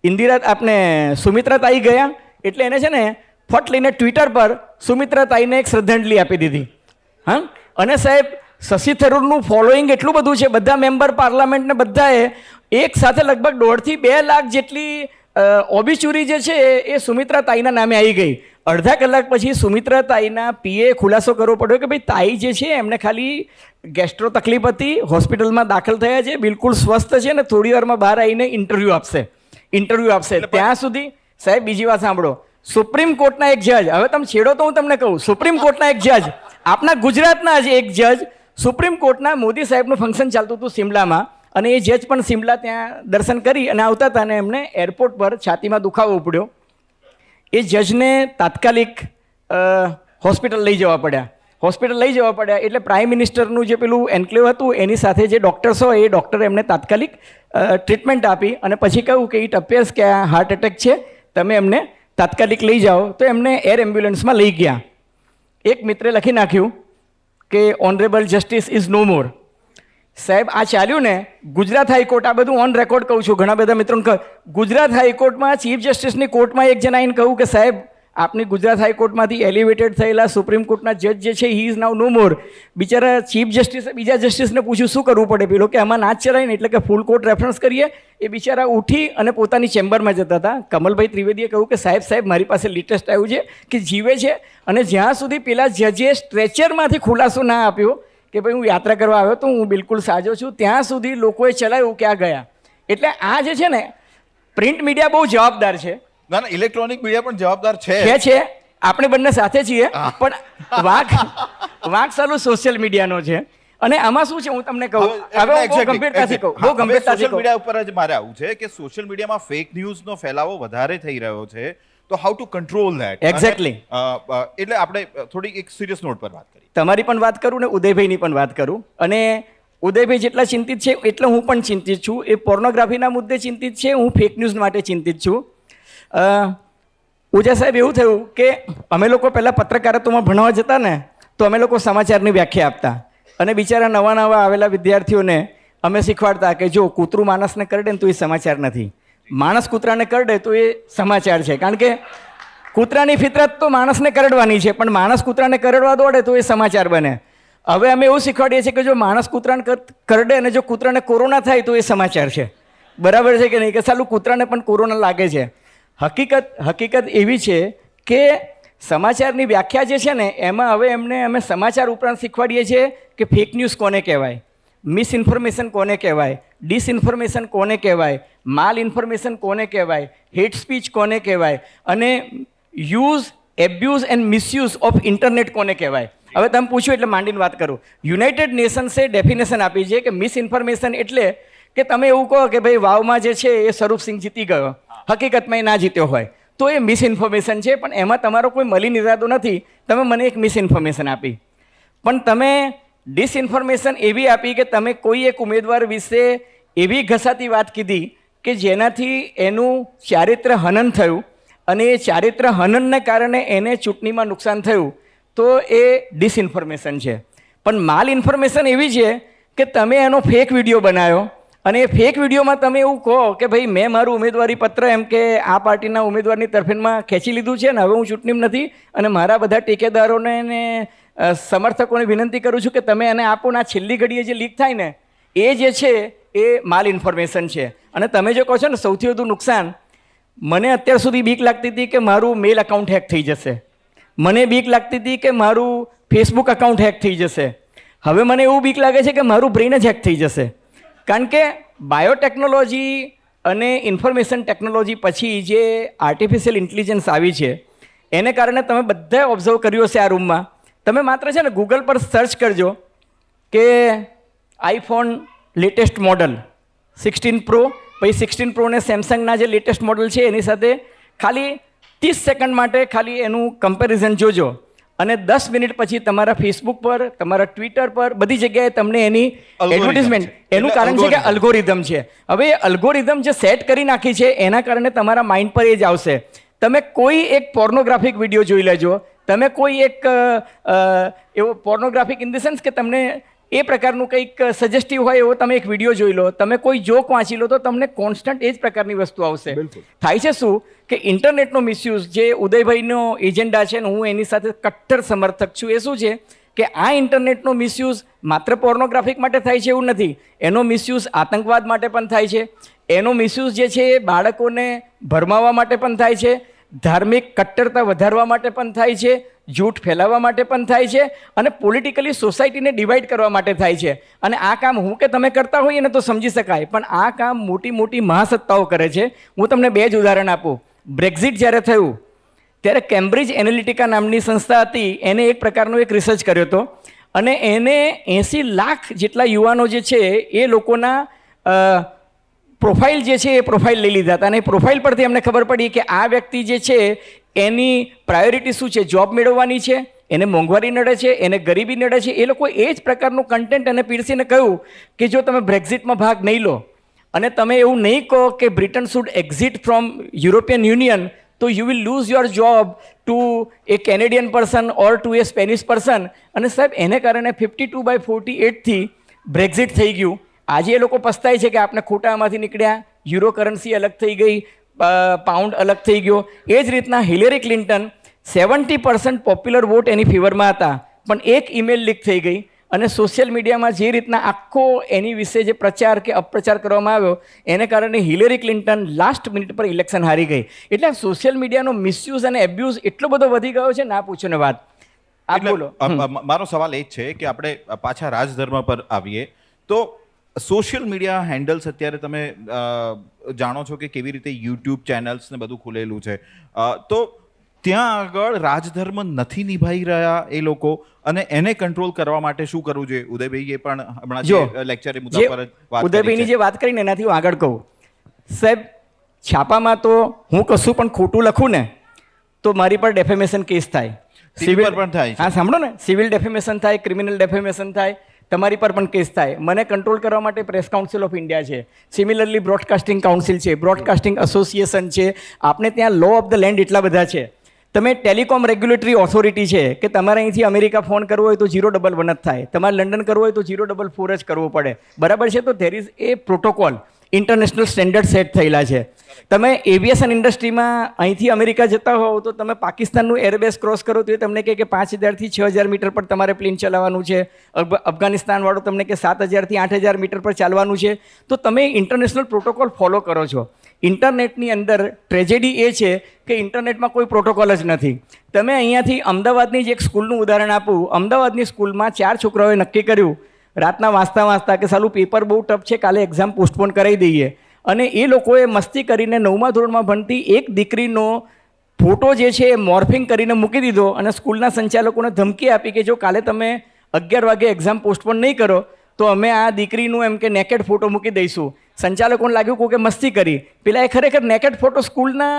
ઇન્દિરા આપને સુમિત્રાતાઈ ગયા, એટલે એને છે ને ફટ લઈને ટ્વિટર પર સુમિત્રાતાઈને એક શ્રદ્ધાંજલિ આપી દીધી. હા, અને સાહેબ શશી થરૂરનું ફોલોઈંગ એટલું બધું છે, બધા મેમ્બર પાર્લામેન્ટને બધાએ એક સાથે લગભગ 1.5 થી 2 લાખ જેટલી ઓબિચ્યુરી જે છે એ સુમિત્રાતાઈના નામે આવી ગઈ. અડધા કલાક પછી સુમિત્રાતાઈના પીએ ખુલાસો કરવો પડ્યો કે ભાઈ તાઈ જે છે એમને ખાલી ગેસ્ટ્રો તકલીફ હતી, હોસ્પિટલમાં દાખલ થયા છે, બિલકુલ સ્વસ્થ છે ને થોડી વારમાં બહાર આવીને ઇન્ટરવ્યૂ આપશે. ત્યાં સુધી સાહેબ બીજી વાત સાંભળો, સુપ્રીમ કોર્ટના એક જજ, હવે તમે છેડો તો હું તમને કહું, સુપ્રીમ કોર્ટના એક જજ, આપણા ગુજરાતના જ એક જજ, સુપ્રીમ કોર્ટના મોદી સાહેબનું ફંક્શન ચાલતું હતું સિમલામાં, અને એ જજ પણ સિમલા ત્યાં દર્શન કરી અને આવતા હતા અને એમને એરપોર્ટ પર છાતીમાં દુખાવો ઉપડ્યો. એ જજને તાત્કાલિક હોસ્પિટલ લઈ જવા પડ્યા. એટલે પ્રાઇમ મિનિસ્ટરનું જે પેલું એન્ક્લેવ હતું એની સાથે જે ડૉક્ટર્સ હોય એ ડૉક્ટરે એમને તાત્કાલિક ટ્રીટમેન્ટ આપી અને પછી કહ્યું કે ઇટ અપિયર્સ કે આ હાર્ટ એટેક છે, તમે એમને તાત્કાલિક લઈ જાઓ. તો એમને એર એમ્બ્યુલન્સમાં લઈ ગયા. એક મિત્રે લખી નાખ્યું કે ઓનરેબલ જસ્ટિસ ઇઝ નો મોર. સાહેબ આ ચાલ્યું ને ગુજરાત હાઈકોર્ટ, આ બધું ઓન રેકોર્ડ કહું છું, ઘણા બધા મિત્રોને કહું, ગુજરાત હાઈકોર્ટમાં ચીફ જસ્ટિસની કોર્ટમાં એક જણ આવીને કહું કે સાહેબ આપની ગુજરાત હાઈકોર્ટમાંથી એલિવેટેડ થયેલા સુપ્રીમ કોર્ટના જજ જે છે હી ઇઝ નાઉ નો મોર. બિચારા ચીફ જસ્ટિસે બીજા જસ્ટિસને પૂછ્યું શું કરવું પડે, પેલો કે આમાં ના જ ચલાય ને, એટલે કે ફૂલ કોર્ટ રેફરન્સ કરીએ. એ બિચારા ઉઠી અને પોતાની ચેમ્બરમાં જતા હતા. કમલભાઈ ત્રિવેદીએ કહ્યું કે સાહેબ મારી પાસે લેટેસ્ટ આવ્યું છે કે જીવે છે, અને જ્યાં સુધી પેલા જજે સ્ટ્રેચરમાંથી ખુલાસો ના આપ્યો કે ભાઈ હું યાત્રા કરવા આવ્યો તો હું બિલકુલ સાજો છું, ત્યાં સુધી લોકોએ ચલાવ્યું કે આ ગયા. એટલે આ જે છે ને પ્રિન્ટ મીડિયા બહુ જવાબદાર છે. ના ના, ઇલેક્ટ્રોનિક મીડિયા પણ જવાબદાર છે. આપણે બંને સાથે છીએ, પણ વાંક સાલું સોશિયલ મીડિયાનો છે. અને આમાં શું છે હું તમને કહું, હવે બહુ ગંભીરતાથી કહું, સોશિયલ મીડિયા ઉપર જ મારે આવું છે કે સોશિયલ મીડિયામાં ફેક ન્યૂઝનો ફેલાવો વધારે થઈ રહ્યો છે, તો how to control that. Exactly. એટલે આપણે થોડી એક સિરિયસ નોટ પર વાત કરીએ. તમારી પણ વાત કરું ને ઉદયભાઈની પણ વાત કરું. અને ઉદયભાઈ જેટલા ચિંતિત છે એટલે હું પણ ચિંતિત છું. એ પોર્નોગ્રાફીના મુદ્દે ચિંતિત છે, હું ફેક ન્યૂઝ માટે ચિંતિત છું. ઉજા સાહેબ, એવું થયું કે અમે લોકો પહેલાં પત્રકારત્વમાં ભણવા જતા ને તો અમે લોકો સમાચારની વ્યાખ્યા આપતા, અને બિચારા નવા આવેલા વિદ્યાર્થીઓને અમે શીખવાડતા કે જો કૂતરું માણસને કરડે ને તો એ સમાચાર નથી, માણસ કૂતરાને કરડે તો એ સમાચાર છે. કારણ કે કૂતરાની ફિતરત તો માણસને કરડવાની છે, પણ માણસ કૂતરાને કરડવા દોડે તો એ સમાચાર બને. હવે અમે એવું શીખવાડીએ છીએ કે જો માણસ કૂતરાને કરડે અને જો કૂતરાને કોરોના થાય તો એ સમાચાર છે. બરાબર છે કે નહીં? કે સાલું કૂતરાને પણ કોરોના લાગે છે. હકીકત એવી છે કે સમાચારની વ્યાખ્યા જે છે ને એમાં હવે અમે સમાચાર ઉપરાંત શીખવાડીએ છીએ કે ફેક ન્યૂઝ કોને કહેવાય, મિસઇન્ફોર્મેશન કોને કહેવાય, ડિસઇન્ફોર્મેશન કોને કહેવાય, માલ ઇન્ફોર્મેશન કોને કહેવાય, હેટ સ્પીચ કોને કહેવાય, અને use, abuse and misuse of internet કોને કહેવાય. હવે તમે પૂછ્યું એટલે માંડીને વાત કરું. યુનાઇટેડ નેશન્સે ડેફિનેશન આપી છે કે મિસઇન્ફોર્મેશન એટલે કે તમે એવું કહો કે ભાઈ વાવમાં જે છે એ સ્વરૂપસિંહ જીતી ગયો, હકીકતમાં એ ના જીત્યો હોય તો એ મિસઇન્ફોર્મેશન છે, પણ એમાં તમારો કોઈ મલિન ઇરાદો નથી. તમે મને એક મિસઇન્ફોર્મેશન આપી, પણ તમે ડિસઇન્ફોર્મેશન એવી આપી કે તમે કોઈ એક ઉમેદવાર વિશે એવી ઘસાતી વાત કીધી કે જેનાથી એનું ચારિત્ર હનન થયું, અને એ ચારિત્ર હનનને કારણે એને ચૂંટણીમાં નુકસાન થયું, તો એ ડિસઇન્ફોર્મેશન છે. પણ માલ ઇન્ફોર્મેશન એવી છે કે તમે એનો ફેક વિડીયો બનાવ્યો, અને એ ફેક વિડીયોમાં તમે એવું કહો કે ભાઈ મેં મારું ઉમેદવારી પત્ર એમ કે આ પાર્ટીના ઉમેદવારની તરફેણમાં ખેંચી લીધું છે ને હવે હું ચૂંટણીમાં નથી, અને મારા બધા ટેકેદારોને ને સમર્થકોને વિનંતી કરું છું કે તમે એને આપો ને આ છેલ્લી ઘડીએ જે લીક થાય ને એ જે છે એ માલ ઇન્ફોર્મેશન છે. અને તમે જે કહો છો ને સૌથી વધુ નુકસાન, મને અત્યાર સુધી બીક લાગતી હતી કે મારું મેલ અકાઉન્ટ હેક થઈ જશે, મને બીક લાગતી હતી કે મારું ફેસબુક અકાઉન્ટ હેક થઈ જશે, હવે મને એવું બીક લાગે છે કે મારું બ્રેઇન જ હેક થઈ જશે. કારણ કે બાયોટેકનોલોજી અને ઇન્ફોર્મેશન ટેકનોલોજી પછી જે આર્ટિફિશિયલ ઇન્ટેલિજન્સ આવી છે એને કારણે તમે બધાએ ઓબ્ઝર્વ કર્યું હશે આ રૂમમાં. તમે માત્ર છે ને ગૂગલ પર સર્ચ કરજો કે આઈફોન લેટેસ્ટ મોડલ 16 પ્રો, પછી 16 પ્રો ને સેમસંગના જે લેટેસ્ટ મોડલ છે એની સાથે ખાલી 30 સેકન્ડ માટે ખાલી એનું કમ્પેરિઝન જોજો, અને 10 મિનિટ પછી તમારા ફેસબુક પર, તમારા ટ્વિટર પર, બધી જગ્યાએ તમને એની એડવર્ટિઝમેન્ટ. એનું કારણ છે કે અલ્ગોરિધમ છે. હવે એ અલ્ગોરિધમ જે સેટ કરી નાખી છે એના કારણે તમારા માઇન્ડ પર એ જ આવશે. તમે કોઈ એક પોર્નોગ્રાફિક વિડીયો જોઈ લેજો, તમે કોઈ એક એવો પોર્નોગ્રાફિક ઇન ધ સેન્સ કે તમને એ પ્રકારનું કંઈક સજેસ્ટિવ હોય એવો તમે એક વિડીયો જોઈ લો, તમે કોઈ જોક વાંચી લો, તો તમને કોન્સ્ટન્ટ એ જ પ્રકારની વસ્તુ આવશે. થાય છે શું કે ઇન્ટરનેટનો મિસયુઝ જે ઉદયભાઈનો એજન્ડા છે ને હું એની સાથે કટ્ટર સમર્થક છું, એ શું છે કે આ ઇન્ટરનેટનો મિસયુઝ માત્ર પોર્નોગ્રાફિક માટે થાય છે એવું નથી, એનો મિસયુઝ આતંકવાદ માટે પણ થાય છે, એનો મિસયુઝ જે છે એ બાળકોને ભરમાવવા માટે પણ થાય છે, ધાર્મિક કટ્ટરતા વધારવા માટે પણ થાય છે, જૂઠ ફેલાવવા માટે પણ થાય છે, અને પોલિટિકલી સોસાયટીને ડિવાઈડ કરવા માટે થાય છે. અને આ કામ હું કે તમે કરતા હોઈએ ને તો સમજી શકાય, પણ આ કામ મોટી મોટી મહાસત્તાઓ કરે છે. હું તમને 2 જ ઉદાહરણ આપું. બ્રેક્ઝિટ જ્યારે થયું ત્યારે કેમ્બ્રિજ એનાલિટિકા નામની સંસ્થા હતી, એને એક પ્રકારનો એક રિસર્ચ કર્યો હતો, અને એને 80 લાખ જેટલા યુવાનો જે છે એ લોકોના પ્રોફાઇલ જે છે એ પ્રોફાઇલ લઈ લીધા હતા, અને પ્રોફાઇલ પરથી અમને ખબર પડી કે આ વ્યક્તિ જે છે એની પ્રાયોરિટી શું છે, જોબ મેળવવાની છે, એને મોંઘવારી નડે છે, એને ગરીબી નડે છે. એ લોકો એ જ પ્રકારનું કન્ટેન્ટ એને પીરસીને કહ્યું કે જો તમે બ્રેક્ઝિટમાં ભાગ નહીં લો અને તમે એવું નહીં કહો કે Britain should exit from European Union, તો you will lose your job to a Canadian person or to a Spanish person. અને સાહેબ એને કારણે 52/48થી બ્રેક્ઝિટ થઈ ગયું. આજે એ લોકો પસ્તાય છે કે આપણે ખોટા આમાંથી નીકળ્યા, યુરો કરન્સી અલગ થઈ ગઈ, પાઉન્ડ અલગ થઈ ગયો. એ જ રીતના હિલેરી ક્લિન્ટન 70% પોપ્યુલર વોટ એની ફેવરમાં હતા, પણ એક ઈમેલ લીક થઈ ગઈ અને સોશિયલ મીડિયામાં જે રીતના આખો એની વિશે જે પ્રચાર કે અપપ્રચાર કરવામાં આવ્યો એને કારણે હિલેરી ક્લિન્ટન લાસ્ટ મિનિટ પર ઇલેક્શન હારી ગઈ. એટલે સોશિયલ મીડિયાનો મિસયુઝ અને એબ્યુઝ એટલો બધો વધી ગયો છે, ના પૂછો ને વાત. આપ બોલો. મારો સવાલ એ જ છે કે આપણે પાછા રાજધર્મ પર આવીએ તો સોશિયલ મીડિયા હેન્ડલ્સ અત્યારે તમે જાણો છો કે કેવી રીતે યુટ્યુબ ચેનલ્સ ને બધું ખુલેલું છે, તો ત્યાં આગળ રાજધર્મ નથી નિભાઈ રહ્યા એ લોકો, અને એને કંટ્રોલ કરવા માટે શું કરવું જોઈએ? ઉદયભાઈએ પણ હમણાં લેક્ચર મુદ્દા પર વાત ઉદયભાઈની જે વાત કરીને એનાથી હું આગળ કહું. સાહેબ છાપામાં તો હું કશું પણ ખોટું લખું ને તો મારી પર ડેફેમેશન કેસ થાય, સિવિલ પણ થાય. હા સાંભળો ને, સિવિલ ડેફેમેશન થાય, ક્રિમિનલ ડેફેમેશન થાય, તમારી પર પણ કેસ થાય. મને કંટ્રોલ કરવા માટે પ્રેસ કાઉન્સિલ ઓફ ઇન્ડિયા છે, સિમિલરલી બ્રોડકાસ્ટિંગ કાઉન્સિલ છે, બ્રોડકાસ્ટિંગ એસોસિએશન છે, આપણે ત્યાં લો ઓફ ધ લેન્ડ એટલા બધા છે. તમે ટેલિકોમ રેગ્યુલેટરી ઓથોરિટી છે કે તમારે અહીંથી અમેરિકા ફોન કરવો હોય તો 011 જ થાય, તમારે લંડન કરવો હોય તો 044 જ કરવું પડે, બરાબર છે? તો there is A protocol, international standard set થયેલા છે. તમે એવિએશન ઇન્ડસ્ટ્રીમાં અહીંથી અમેરિકા જતા હોવ તો તમે પાકિસ્તાનનું એરબેસ ક્રોસ કરો તો એ તમને કહે કે 5000 થી 6000 મીટર પર તમારે પ્લેન ચલાવવાનું છે, અફઘાનિસ્તાનવાળો તમને કે 7000 થી 8000 મીટર પર ચાલવાનું છે. તો તમે ઇન્ટરનેશનલ પ્રોટોકોલ ફોલો કરો છો. ઇન્ટરનેટની અંદર ટ્રેજેડી એ છે કે ઇન્ટરનેટમાં કોઈ પ્રોટોકોલ જ નથી. તમે અહીંયાથી અમદાવાદની જ એક સ્કૂલનું ઉદાહરણ આપું. અમદાવાદની સ્કૂલમાં 4 છોકરાઓએ નક્કી કર્યું રાતના વાંચતા કે સાલું પેપર બહુ ટફ છે, કાલે એક્ઝામ પોસ્ટપોન કરાવી દઈએ. અને એ લોકોએ મસ્તી કરીને 9મા ધોરણમાં ભણતી એક દીકરીનો ફોટો જે છે એ મોર્ફિંગ કરીને મૂકી દીધો અને સ્કૂલના સંચાલકોને ધમકી આપી કે જો કાલે તમે 11 વાગે એક્ઝામ પોસ્ટપોન નહીં કરો તો અમે આ દીકરીનું એમ કે નેકેડ ફોટો મૂકી દઈશું. સંચાલકોને લાગ્યું કોઈ કે મસ્તી કરી, પેલા એ ખરેખર નેકેડ ફોટો સ્કૂલના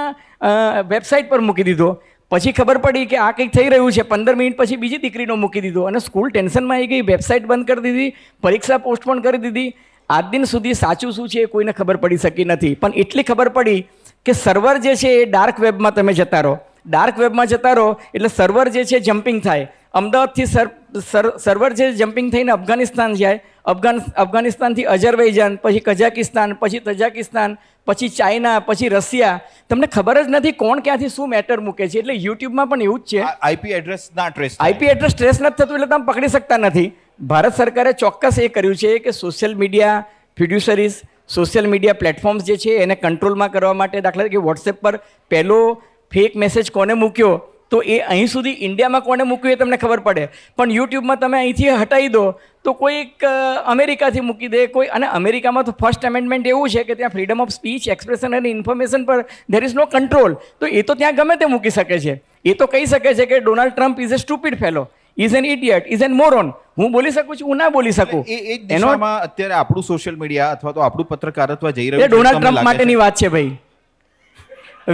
વેબસાઇટ પર મૂકી દીધો. પછી ખબર પડી કે આ કંઈક થઈ રહ્યું છે, 15 મિનિટ પછી બીજી દીકરીનો મૂકી દીધો અને સ્કૂલ ટેન્શનમાં આવી ગઈ, વેબસાઇટ બંધ કરી દીધી, પરીક્ષા પોસ્ટપોન કરી દીધી. આજ દિન સુધી સાચું શું છે એ કોઈને ખબર પડી શકી નથી. પણ એટલી ખબર પડી કે સર્વર જે છે એ ડાર્ક વેબમાં તમે જતા રહો. ડાર્ક વેબમાં જતા રહો એટલે સર્વર જે છે જમ્પિંગ થાય. અમદાવાદથી સર્વર જે જમ્પિંગ થઈને અફઘાનિસ્તાન જાય, અફઘાનિસ્તાનથી અઝરબૈજાન, પછી કઝાકિસ્તાન, પછી તજાકિસ્તાન, પછી ચાઇના, પછી રશિયા. તમને ખબર જ નથી કોણ ક્યાંથી શું મેટર મૂકે છે. એટલે યુટ્યુબમાં પણ એવું જ છે. આઈપી એડ્રેસ ટ્રેસ નથી થતું એટલે તમે પકડી શકતા નથી. ભારત સરકારે ચોક્કસ એ કર્યું છે કે social media fiduciaries, social media platforms જે છે એને કંટ્રોલમાં કરવા માટે, દાખલા તરીકે વોટ્સએપ પર પહેલો ફેક મેસેજ કોને મૂક્યો તો એ અહીં સુધી ઇન્ડિયામાં કોને મૂક્યું એ તમને ખબર પડે. પણ યુટ્યુબમાં તમે અહીંથી હટાવી દો તો કોઈક અમેરિકાથી મૂકી દે કોઈ. અને અમેરિકામાં તો ફર્સ્ટ એમેન્ડમેન્ટ એવું છે કે ત્યાં ફ્રીડમ ઓફ સ્પીચ, એક્સપ્રેશન અને ઇન્ફોર્મેશન પર ધેર ઇઝ નો કંટ્રોલ. તો એ તો ત્યાં ગમે તે મૂકી શકે છે. એ તો કહી શકે છે કે Donald Trump is a stupid fellow, is an idiot, is an moron. હું બોલી શકું છું, હું ના બોલી શકું. એ દિશામાં અત્યારે આપણું સોશિયલ મીડિયા અથવા તો આપણું પત્રકારત્વ જઈ રહ્યું છે. ડોનાલ્ડ ટ્રમ્પ માટેની વાત છે ભાઈ.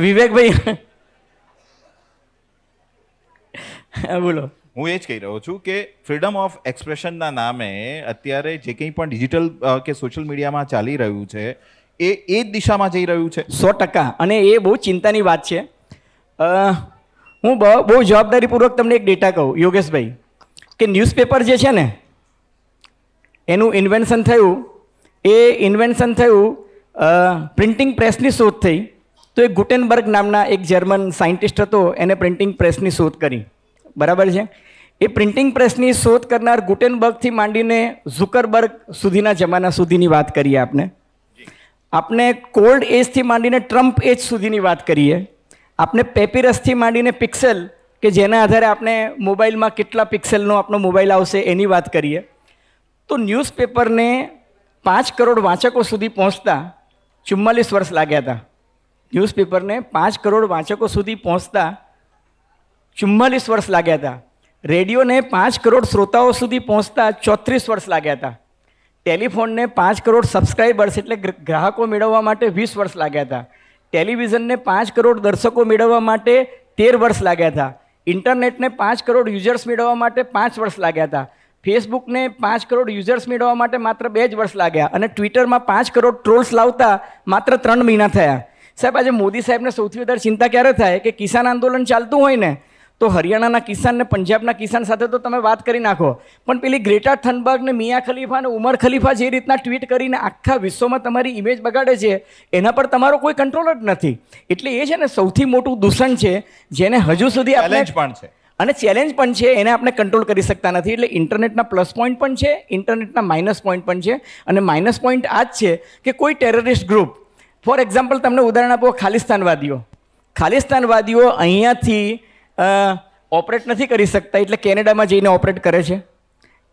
વિવેકભાઈ બોલો. હું એ જ કહી રહ્યો છું કે ફ્રીડમ ઓફ એક્સપ્રેશનના નામે અત્યારે જે કંઈ પણ ડિજિટલ કે સોશિયલ મીડિયામાં ચાલી રહ્યું છે એ જ દિશામાં જઈ રહ્યું છે 100%. અને એ બહુ ચિંતાની વાત છે. હું બહુ જવાબદારીપૂર્વક તમને એક ડેટા કહું યોગેશભાઈ, કે ન્યૂઝપેપર જે છે ને એનું ઇન્વેન્શન થયું. એ ઇન્વેન્શન થયું પ્રિન્ટિંગ પ્રેસની શોધ થઈ. તો એ ગુટેનબર્ગ નામના એક જર્મન સાયન્ટિસ્ટ હતો, એને પ્રિન્ટિંગ પ્રેસની શોધ કરી. બરાબર છે. એ પ્રિન્ટિંગ પ્રેસની શોધ કરનાર ગુટેનબર્ગથી માંડીને ઝુકરબર્ગ સુધીના જમાના સુધીની વાત કરીએ આપણે કોલ્ડ એજથી માંડીને ટ્રમ્પ એજ સુધીની વાત કરીએ. આપણે પેપિરસથી માંડીને પિક્સેલ, કે જેના આધારે આપણે મોબાઈલમાં કેટલા પિક્સેલનો આપણો મોબાઈલ આવશે એની વાત કરીએ. તો ન્યૂઝપેપરને 5 કરોડ વાંચકો સુધી પહોંચતા 44 વર્ષ લાગ્યા હતા. ન્યૂઝપેપરને 5 કરોડ વાંચકો સુધી પહોંચતા 44 વર્ષ લાગ્યા હતા. રેડિયોને 5 કરોડ શ્રોતાઓ સુધી પહોંચતા 34 વર્ષ લાગ્યા હતા. ટેલિફોનને 5 કરોડ સબસ્ક્રાઈબર્સ એટલે ગ્રાહકો મેળવવા માટે 20 વર્ષ લાગ્યા હતા. ટેલિવિઝનને 5 કરોડ દર્શકો મેળવવા માટે 13 વર્ષ લાગ્યા હતા. ઇન્ટરનેટને 5 કરોડ યુઝર્સ મેળવવા માટે 5 વર્ષ લાગ્યા હતા. ફેસબુકને 5 કરોડ યુઝર્સ મેળવવા માટે માત્ર 2 જ વર્ષ લાગ્યા. અને ટ્વિટરમાં 5 કરોડ ટ્રોલ્સ લાવતા માત્ર 3 મહિના થયા. સાહેબ, આજે મોદી સાહેબને સૌથી વધારે ચિંતા ક્યારે થાય કે કિસાન આંદોલન ચાલતું હોય ને તો હરિયાણાના કિસાન ને પંજાબના કિસાન સાથે તો તમે વાત કરી નાખો, પણ પેલી ગ્રેટા થનબર્ગ ને મિયા ખલીફા ને ઉમર ખલીફા જે રીતના ટ્વીટ કરીને આખા વિશ્વમાં તમારી ઇમેજ બગાડે છે, એના પર તમારો કોઈ કંટ્રોલ જ નથી. એટલે એ છે ને સૌથી મોટું દૂષણ છે, જેને હજુ સુધી ચેલેન્જ પણ છે અને ચેલેન્જ પણ છે, એને આપણે કંટ્રોલ કરી શકતા નથી. એટલે ઇન્ટરનેટના પ્લસ પોઈન્ટ પણ છે, ઇન્ટરનેટના માઇનસ પોઈન્ટ પણ છે. અને માઇનસ પોઈન્ટ આ જ છે કે કોઈ ટેરરિસ્ટ ગ્રુપ, ફોર એક્ઝામ્પલ તમને ઉદાહરણ આપો, ખાલિસ્તાનવાદીઓ અહીંયાથી ઓપરેટ નથી કરી શકતા, એટલે કેનેડામાં જઈને ઓપરેટ કરે છે.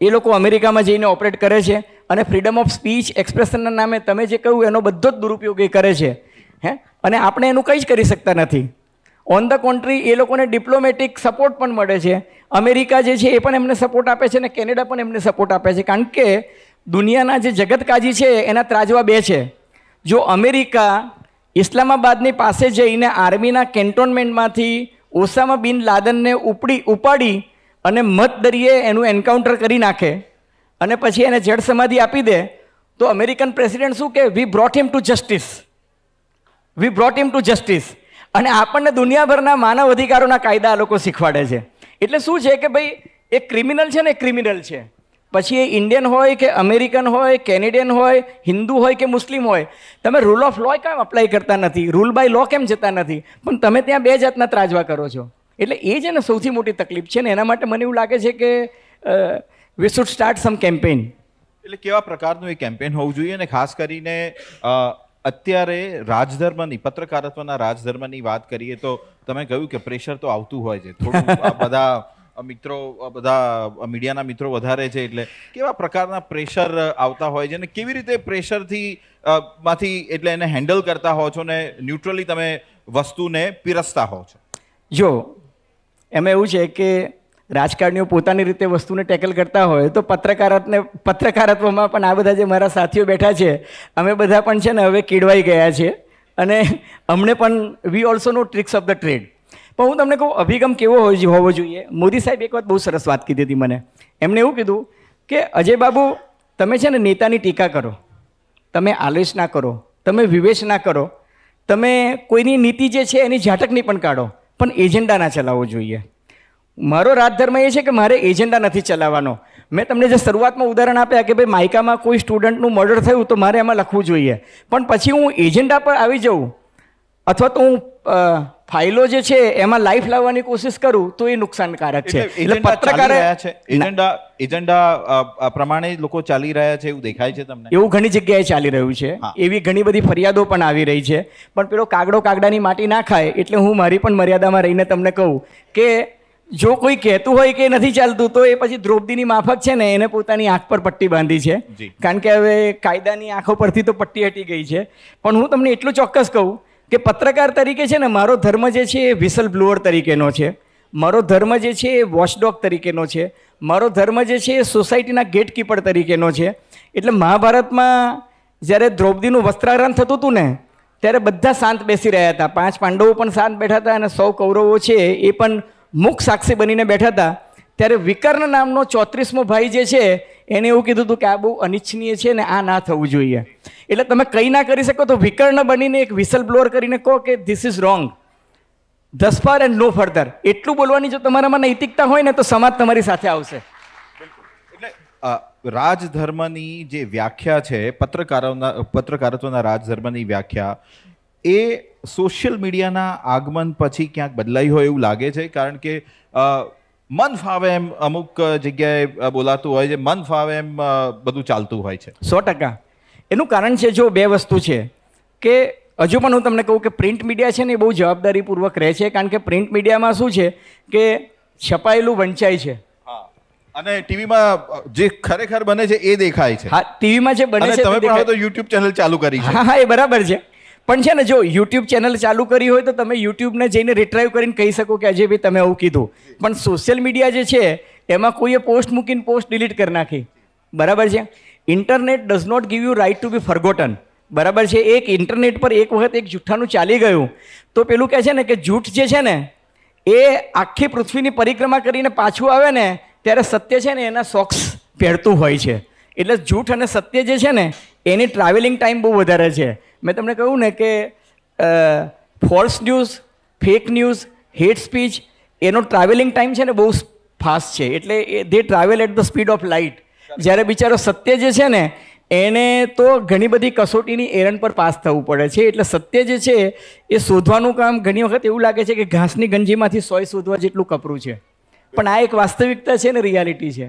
એ લોકો અમેરિકામાં જઈને ઓપરેટ કરે છે અને ફ્રીડમ ઓફ સ્પીચ એક્સપ્રેશનના નામે તમે જે કહ્યું એનો બધો જ દુરુપયોગ એ કરે છે. અને આપણે એનું કંઈ જ કરી શકતા નથી. ઓન ધ કોન્ટ્રી એ લોકોને ડિપ્લોમેટિક સપોર્ટ પણ મળે છે. અમેરિકા જે છે એ પણ એમને સપોર્ટ આપે છે અને કેનેડા પણ એમને સપોર્ટ આપે છે. કારણ કે દુનિયાના જે જગતકાજી છે એના ત્રાજવા 2 છે. જો અમેરિકા ઇસ્લામાબાદની પાસે જઈને આર્મીના કેન્ટોનમેન્ટમાંથી ઓસામા બિન લાદનને ઉપાડી અને મધદરિયે એનું એન્કાઉન્ટર કરી નાખે અને પછી એને જળ સમાધિ આપી દે, તો અમેરિકન પ્રેસિડેન્ટ શું કે વી બ્રોટ હિમ ટુ જસ્ટિસ. અને આપણને દુનિયાભરના માનવ અધિકારોના કાયદા આ લોકો શીખવાડે છે. એટલે શું છે કે ભાઈ એક ક્રિમિનલ છે ને, ક્રિમિનલ છે. પછી એ ઇન્ડિયન હોય કે અમેરિકન હોય, કેનેડિયન હોય, હિન્દુ હોય કે મુસ્લિમ હોય, તમે રૂલ ઓફ લો કેમ અપ્લાય કરતા નથી, રૂલ બાય લો કેમ જતા નથી, પણ તમે ત્યાં 2 જાતના ત્રાજવા કરો છો. એટલે એ છે ને સૌથી મોટી તકલીફ છે ને. એના માટે મને એવું લાગે છે કે we should start some campaign. એટલે કેવા પ્રકારનું એ કેમ્પેઇન હોવું જોઈએ? અને ખાસ કરીને અત્યારે રાજધર્મની, પત્રકારત્વના રાજધર્મની વાત કરીએ તો તમે કહ્યું કે પ્રેશર તો આવતું હોય છે થોડું. બધા મિત્રો, બધા મીડિયાના મિત્રો વધારે છે, એટલે કેવા પ્રકારના પ્રેશર આવતા હોય છે અને કેવી રીતે પ્રેશરથી માંથી એટલે એને હેન્ડલ કરતા હો છો ને ન્યુટ્રલી તમે વસ્તુને પીરસતા હો છો? જો એમાં એવું છે કે રાજકારણીઓ પોતાની રીતે વસ્તુને ટેકલ કરતા હોય તો પત્રકારત્વમાં પણ આ બધા જે મારા સાથીઓ બેઠા છે, અમે બધા પણ છે ને હવે કેળવાઈ ગયા છે અને અમને પણ we also know tricks of the trade. પણ હું તમને કહું અભિગમ કેવો હોવો જોઈએ. મોદી સાહેબ એક વાત બહુ સરસ વાત કીધી હતી મને. એમણે એવું કીધું કે અજય બાબુ, તમે છે ને નેતાની ટીકા કરો, તમે આલોચના કરો, તમે વિવેચ ના કરો, તમે કોઈની નીતિ જે છે એની ઝાટકની પણ કાઢો, પણ એજન્ડા ના ચલાવવો જોઈએ. મારો રાજધર્મ એ છે કે મારે એજન્ડા નથી ચલાવવાનો. મેં તમને જે શરૂઆતમાં ઉદાહરણ આપ્યા કે ભાઈ માયકામાં કોઈ સ્ટુડન્ટનું મર્ડર થયું તો મારે એમાં લખવું જોઈએ, પણ પછી હું એજન્ડા પર આવી જાઉં અથવા તો હું ફાઇલો જે છે એમાં લાઈફ લાવવાની કોશિશ કરું તો એ નુકસાનકારક છે. એટલે પત્રકારે એજન્ડા પ્રમાણે લોકો ચાલી રહ્યા છે એવું દેખાય છે તમને? એવું ઘણી જગ્યાએ ચાલી રહ્યું છે. એવી ઘણી બધી ફરિયાદો પણ આવી રહી છે. પણ પેલો કાગડો કાગડાની માટી ના ખાય, એટલે હું મારી પણ મર્યાદામાં રહીને તમને કહું કે જો કોઈ કહેતું હોય કે નથી ચાલતું તો એ પછી દ્રૌપદીની માફક છે ને એને પોતાની આંખ પર પટ્ટી બાંધી છે, કારણ કે હવે કાયદાની આંખો પરથી તો પટ્ટી હટી ગઈ છે. પણ હું તમને એટલું ચોક્કસ કહું કે પત્રકાર તરીકે છે ને મારો ધર્મ જે છે એ વિસલ બ્લોઅર તરીકેનો છે, મારો ધર્મ જે છે એ વોચડોગ તરીકેનો છે, મારો ધર્મ જે છે એ સોસાયટીના ગેટકીપર તરીકેનો છે. એટલે મહાભારતમાં જ્યારે દ્રૌપદીનું વસ્ત્રાહરણ થતું હતું ને ત્યારે બધા શાંત બેસી રહ્યા હતા. 5 પાંડવો પણ શાંત બેઠા હતા અને 100 કૌરવો છે એ પણ મુખ સાક્ષી બનીને બેઠા હતા. ત્યારે વિકર્ણ નામનો 34મો ભાઈ જે છે એને એવું કીધું હતું કે આ બહુ અનિચ્છનીય છે ને આ ના થવું જોઈએ. એટલે તમે કંઈ ના કરી શકો તો વિકર્ણ બનીને એક વિસલ બ્લોઅર કરીને કહો કે this is wrong, thus far and no further. એટલું બોલવાની જો તમારામાં નૈતિકતા હોય ને તો સમાજ તમારી સાથે આવશે. એટલે રાજધર્મની જે વ્યાખ્યા છે, પત્રકારત્વના રાજધર્મની વ્યાખ્યા એ સોશિયલ મીડિયાના આગમન પછી ક્યાંક બદલાઈ હોય એવું લાગે છે. કારણ કે મન ફાવે એમ અમુક જગ્યાએ બોલાતું હોય છે, મન ફાવે એમ બધું ચાલતું હોય છે. 100%. એનું કારણ છે, જો બે વસ્તુ છે કે હજુ પણ હું તમને કહું કે પ્રિન્ટ મીડિયા છે ને એ બહુ જવાબદારીપૂર્વક રહે છે. કારણ કે પ્રિન્ટ મીડિયામાં શું છે કે છપાયેલું વંચાય છે. અને ટીવીમાં જે ખરેખર બને છે એ દેખાય છે. હા, ટીવીમાં જે બને છે તમે પણ હવે તો યુટ્યુબ ચેનલ ચાલુ કરી છે. હા હા, એ બરાબર છે. પણ છે ને, જો યુટ્યુબ ચેનલ ચાલુ કરી હોય તો તમે યુટ્યુબને જઈને રિટ્રાઈવ કરીને કહી શકો કે અજયભાઈ તમે આવું કીધું. પણ સોશિયલ મીડિયા જે છે એમાં કોઈએ પોસ્ટ મૂકીને પોસ્ટ ડિલીટ કરી નાખી. બરાબર છે. Internet does not give you right to be forgotten. બરાબર છે. એક ઇન્ટરનેટ પર એક વખત એક જૂઠાનું ચાલી ગયું તો પેલું કહે છે ને કે જૂઠ જે છે ને એ આખી પૃથ્વીની પરિક્રમા કરીને પાછું આવે ને ત્યારે સત્ય છે ને એના સોક્સ પહેરતું હોય છે. એટલે જૂઠ અને સત્ય જે છે ને એની ટ્રાવેલિંગ ટાઈમ બહુ વધારે છે. મેં તમને કહ્યું ને કે false news, fake news, hate speech એનો ટ્રાવેલિંગ ટાઈમ છે ને બહુ ફાસ્ટ છે. એટલે they travel at the speed of light. જ્યારે બિચારો સત્ય જે છે ને એને તો ઘણી બધી કસોટીની એરંડ પર પાસ થવું પડે છે. એટલે સત્ય જે છે એ શોધવાનું કામ ઘણી વખત એવું લાગે છે કે ઘાસની ગંજીમાંથી સોય શોધવા જેટલું કપરું છે. પણ આ એક વાસ્તવિકતા છે ને, રિયાલિટી છે.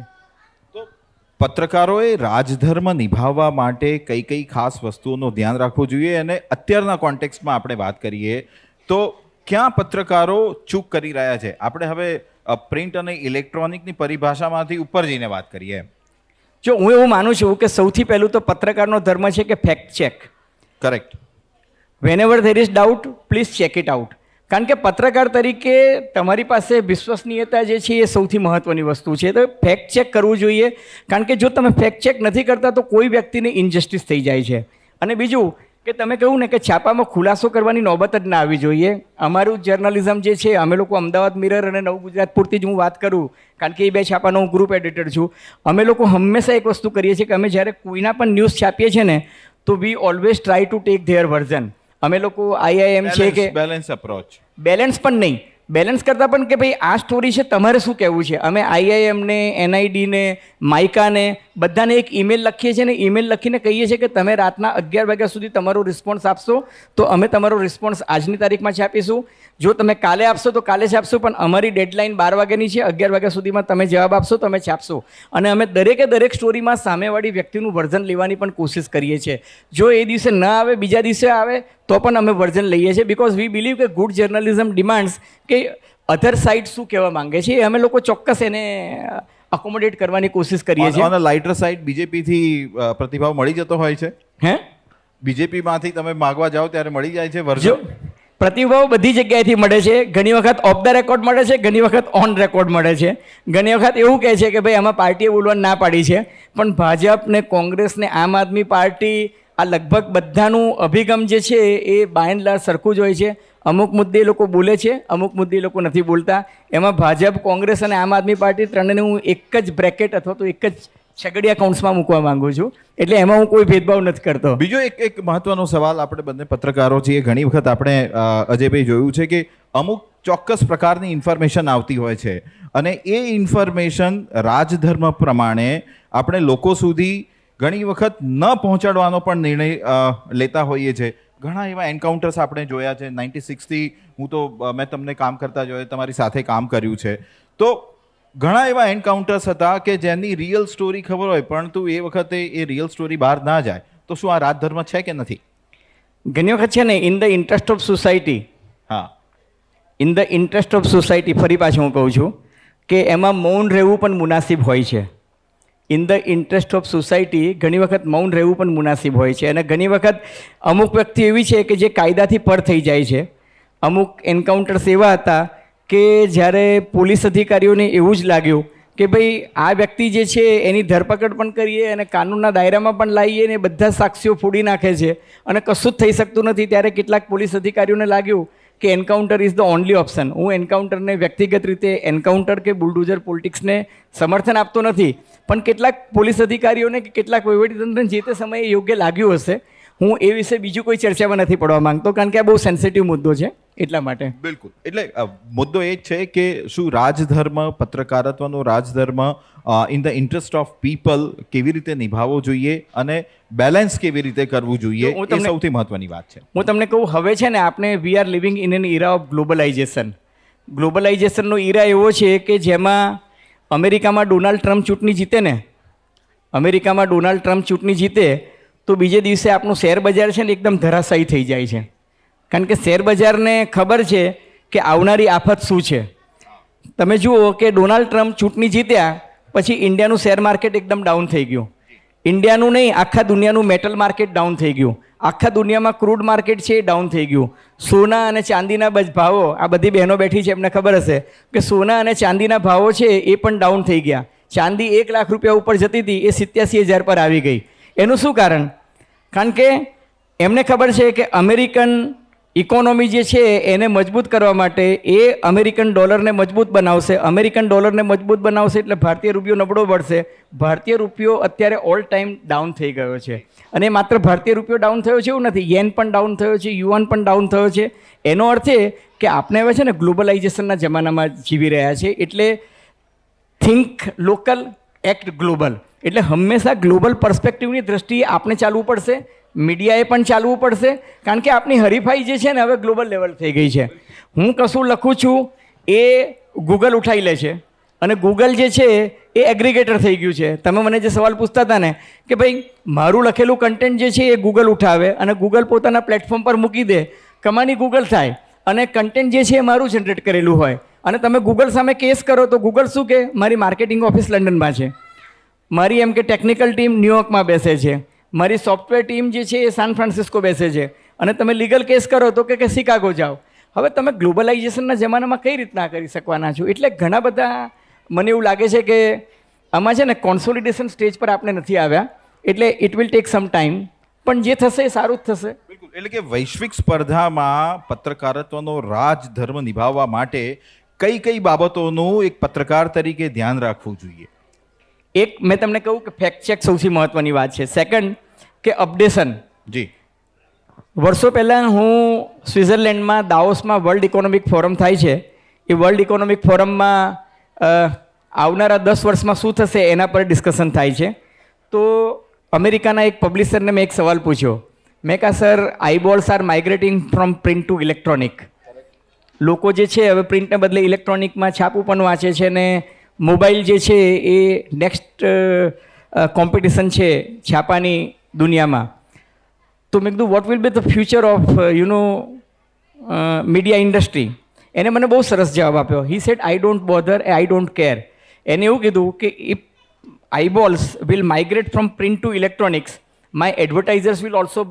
પત્રકારોએ રાજધર્મ નિભાવવા માટે કઈ કઈ ખાસ વસ્તુઓનું ધ્યાન રાખવું જોઈએ? અને અત્યારના કોન્ટેક્સ્ટમાં આપણે વાત કરીએ તો ક્યાં પત્રકારો ચૂક કરી રહ્યા છે? આપણે હવે પ્રિન્ટ અને ઇલેક્ટ્રોનિકની પરિભાષામાંથી ઉપર જઈને વાત કરીએ. જો હું એવું માનું છું કે સૌથી પહેલું તો પત્રકારનો ધર્મ છે કે fact check. Correct. Whenever there is doubt please check it out. કારણ કે પત્રકાર તરીકે તમારી પાસે વિશ્વસનીયતા જે છે એ સૌથી મહત્ત્વની વસ્તુ છે. તો ફેક્ટ ચેક કરવું જોઈએ. કારણ કે જો તમે ફેક્ટ ચેક નથી કરતા તો કોઈ વ્યક્તિને ઇનજસ્ટિસ થઈ જાય છે. અને બીજું કે તમે કહ્યું ને કે છાપામાં ખુલાસો કરવાની નોબત જ ના આવી જોઈએ. અમારું જર્નલિઝમ જે છે, અમે લોકો અમદાવાદ મિરર અને નવ ગુજરાત પૂરતી જ હું વાત કરું, કારણ કે એ બે છાપાનો હું ગ્રુપ એડિટર છું. અમે લોકો હંમેશા એક વસ્તુ કરીએ છીએ કે અમે જ્યારે કોઈના પણ ન્યૂઝ છાપીએ છીએ ને તો વી always try to take there version. અમે લોકો આઈઆઈએમ છે કે બેલેન્સ અપ્રોચ, બેલેન્સ પણ નહીં, બેલેન્સ કરતાં પણ કે ભાઈ આ સ્ટોરી છે, તમારે શું કહેવું છે. અમે આઈઆઈએમને, એનઆઈડીને, માઇકાને બધાને એક ઈમેલ લખીએ છીએ ને ઈમેલ લખીને કહીએ છીએ કે તમે રાતના 11 વાગ્યા સુધી તમારો રિસ્પોન્સ આપશો તો અમે તમારો રિસ્પોન્સ આજની તારીખમાં છાપીશું. જો તમે કાલે આપશો તો કાલે છાપશું, પણ અમારી ડેડલાઇન 12 વાગ્યાની છે. 11 વાગ્યા સુધીમાં તમે જવાબ આપશો તો અમે છાપશો. અને અમે દરેક સ્ટોરીમાં સામેવાળી વ્યક્તિનું વર્ઝન લેવાની પણ કોશિશ કરીએ છીએ. જો એ દિવસે ન આવે, બીજા દિવસે આવે તો પણ અમે વર્ઝન લઈએ છીએ. બિકોઝ વી બિલીવ કે ગુડ જર્નલિઝમ ડિમાન્ડ્સ કે અધર સાઇડ શું કહેવા માંગે છે એ અમે લોકો ચોક્કસ એને અકોમોડેટ કરવાની કોશિશ કરીએ છીએ. ઓન અ લાઇટર સાઇડ બીજેપીથી પ્રતિભાવ મળી જતો હોય છે. બીજેપીમાંથી તમે માગવા જાઓ ત્યારે મળી જાય છે વર્ઝન? પ્રતિભાવ બધી જગ્યાએથી મળે છે. ઘણી વખત ઓફ ધ રેકોર્ડ મળે છે, ઘણી વખત ઓન રેકોર્ડ મળે છે. ઘણી વખત એવું કહે છે કે ભાઈ આમાં પાર્ટીએ બોલવાની ના પાડી છે. પણ ભાજપ ને કોંગ્રેસ ને આમ આદમી પાર્ટી આ લગભગ બધાનું અભિગમ જે છે એ બાય એન્ડ લાર્જ સરખું જ હોય છે. અમુક મુદ્દે એ લોકો બોલે છે, અમુક મુદ્દે એ લોકો નથી બોલતા. એમાં ભાજપ, કોંગ્રેસ અને આમ આદમી પાર્ટી ત્રણેને હું એક જ બ્રેકેટ અથવા તો એક જ છગડિયા કાઉન્ટ્સમાં મૂકવા માંગુ છું. એટલે એમાં હું કોઈ ભેદભાવ નથી કરતો. બીજો એક મહત્વનો સવાલ, આપણે બંને પત્રકારો છીએ, ઘણી વખત આપણે અજયભાઈ જોયું છે કે અમુક ચોક્કસ પ્રકારની ઇન્ફોર્મેશન આવતી હોય છે અને એ ઇન્ફોર્મેશન રાજધર્મ પ્રમાણે આપણે લોકો સુધી ઘણી વખત ન પહોંચાડવાનો પણ નિર્ણય લેતા હોઈએ છીએ. ઘણા એવા એન્કાઉન્ટર્સ આપણે જોયા છે. 96થી હું તો મેં તમને કામ કરતા જોયા, તમારી સાથે કામ કર્યું છે. તો ઘણા એવા એન્કાઉન્ટર્સ હતા કે જેની રિયલ સ્ટોરી ખબર હોય પરંતુ એ વખતે એ રિયલ સ્ટોરી બહાર ના જાય. તો શું આ રાજધર્મ છે કે નથી? ઘણી વખત છે ને, in the interest of society, હા, in the interest of society, ફરી પાછું હું કહું છું કે એમાં મૌન રહેવું પણ મુનાસિબ હોય છે. In the interest of society ઘણી વખત મૌન રહેવું પણ મુનાસિબ હોય છે. અને ઘણી વખત અમુક વ્યક્તિ એવી છે કે જે કાયદાથી પર થઈ જાય છે. અમુક એન્કાઉન્ટર્સ એવા હતા કે જ્યારે પોલીસ અધિકારીઓને એવું જ લાગ્યું કે ભાઈ આ વ્યક્તિ જે છે એની ધરપકડ પણ કરીએ અને કાનૂનના દાયરામાં પણ લાવીએ ને બધા સાક્ષીઓ ફોડી નાખે છે અને કશું જ થઈ શકતું નથી. ત્યારે કેટલાક પોલીસ અધિકારીઓને લાગ્યું કે encounter is the only option. હું એન્કાઉન્ટરને વ્યક્તિગત રીતે એન્કાઉન્ટર કે બુલડોઝર પોલિટિક્સને સમર્થન આપતો નથી, પણ કેટલાક પોલીસ અધિકારીઓને કે કેટલાક વહીવટીતંત્રને જે તે સમયે યોગ્ય લાગ્યું હશે. હું એ વિશે બીજું કોઈ ચર્ચામાં નથી પડવા માંગતો કારણ કે આ બહુ સેન્સિટિવ મુદ્દો છે. એટલા માટે. બિલકુલ. એટલે મુદ્દો એ જ છે કે શું રાજધર્મ, પત્રકારત્વનો રાજધર્મ in the interest of people કેવી રીતે નિભાવવો જોઈએ અને બેલેન્સ કેવી રીતે કરવું જોઈએ, હું એ તમને- સૌથી મહત્વની વાત છે. હું તમને કહું, હવે છે ને આપણે we are living in an era of globalization. ગ્લોબલાઇઝેશનનો ઇરા એવો છે કે જેમાં અમેરિકામાં ડોનાલ્ડ ટ્રમ્પ ચૂંટણી જીતે ને, અમેરિકામાં ડોનાલ્ડ ટ્રમ્પ ચૂંટણી જીતે તો બીજે દિવસે આપણું શેર બજાર છે ને એકદમ ધરાશાયી થઈ જાય છે. કારણ કે શેર બજારને ખબર છે કે આવનારી આફત શું છે. તમે જુઓ કે ડોનાલ્ડ ટ્રમ્પ ચૂંટણી જીત્યા પછી ઇન્ડિયાનું શેર માર્કેટ એકદમ ડાઉન થઈ ગયું. ઇન્ડિયાનું નહીં, આખા દુનિયાનું મેટલ માર્કેટ ડાઉન થઈ ગયું. આખા દુનિયામાં ક્રૂડ માર્કેટ છે એ ડાઉન થઈ ગયું. સોના અને ચાંદીના ભાવો, આ બધી બહેનો બેઠી છે એમને ખબર હશે કે સોના અને ચાંદીના ભાવો છે એ પણ ડાઉન થઈ ગયા. ચાંદી 1 લાખ રૂપિયા ઉપર જતી હતી, એ 87,000 પર આવી ગઈ. એનું શું કારણ? કારણ કે એમને ખબર છે કે અમેરિકન ઇકોનોમી જે છે એને મજબૂત કરવા માટે એ અમેરિકન ડોલરને મજબૂત બનાવશે. અમેરિકન ડોલરને મજબૂત બનાવશે એટલે ભારતીય રૂપિયો નબળો પડશે. ભારતીય રૂપિયો અત્યારે ઓલ ટાઈમ ડાઉન થઈ ગયો છે. અને માત્ર ભારતીય રૂપિયો ડાઉન થયો છે એવું નથી, યેન પણ ડાઉન થયો છે, યુઆન પણ ડાઉન થયો છે. એનો અર્થ એ કે આપણે હવે છે ને ગ્લોબલાઇઝેશનના જમાનામાં જીવી રહ્યા છે. એટલે થિંક લોકલ, એક્ટ ગ્લોબલ. એટલે હંમેશા ગ્લોબલ પર્સ્પેક્ટિવની દ્રષ્ટિએ આપણે ચાલવું પડશે, મીડિયાએ પણ ચાલવું પડશે. કારણ કે આપણી હરીફાઈ જે છે ને હવે ગ્લોબલ લેવલ થઈ ગઈ છે. હું કશું લખું છું એ ગૂગલ ઉઠાવી લે છે અને ગૂગલ જે છે એ એગ્રીગેટર થઈ ગયું છે. તમે મને જે સવાલ પૂછતા હતા ને કે ભાઈ મારું લખેલું કન્ટેન્ટ જે છે એ ગૂગલ ઉઠાવે અને ગૂગલ પોતાના પ્લેટફોર્મ પર મૂકી દે, કમાની ગૂગલ થાય અને કન્ટેન્ટ જે છે એ મારું જનરેટ કરેલું હોય અને તમે ગૂગલ સામે કેસ કરો તો ગૂગલ શું કે મારી માર્કેટિંગ ઓફિસ લંડનમાં છે, મારી એમ કે ટેકનિકલ ટીમ ન્યુયોર્કમાં બેસે છે, મારી સોફ્ટવેર ટીમ જે છે એ સાન ફ્રાન્સિસ્કો બેસે છે અને તમે લીગલ કેસ કરો તો કે શિકાગો જાઓ. હવે તમે ગ્લોબલાઇઝેશનના જમાનામાં કઈ રીતના કરી શકવાના છો? એટલે ઘણા બધા મને એવું લાગે છે કે આમાં છે ને કોન્સોલિડેશન સ્ટેજ પર આપણે નથી આવ્યા. એટલે it will take some time, પણ જે થશે એ સારું જ થશે. બિલકુલ. એટલે કે વૈશ્વિક સ્પર્ધામાં પત્રકારત્વનો રાજધર્મ નિભાવવા માટે કઈ કઈ બાબતોનું એક પત્રકાર તરીકે ધ્યાન રાખવું જોઈએ? એક મેં તમને કહું કે ફેક્ટ ચેક સૌથી મહત્ત્વની વાત છે. સેકન્ડ કે અપડેશન. જી. વર્ષો પહેલાં હું સ્વિટ્ઝરલેન્ડમાં દાઓસમાં વર્લ્ડ ઇકોનોમિક ફોરમ થાય છે. એ વર્લ્ડ ઇકોનોમિક ફોરમમાં આવનારા 10 વર્ષમાં શું થશે એના પર ડિસ્કશન થાય છે. તો અમેરિકાના એક પબ્લિશરને મેં એક સવાલ પૂછ્યો. મેં કહા sir, eyeballs are migrating from print to electronic. લોકો જે છે હવે પ્રિન્ટને બદલે ઇલેક્ટ્રોનિકમાં છાપું પણ વાંચે છે ને મોબાઈલ જે છે એ નેક્સ્ટ કોમ્પિટિશન છે છાપાની દુનિયામાં. તો મેં કીધું what will be the future of media industry? એને મને બહુ સરસ જવાબ આપ્યો. He said I don't bother, I don't care. એને એવું કીધું કે if eyeballs will migrate from print to electronics, my advertisers will also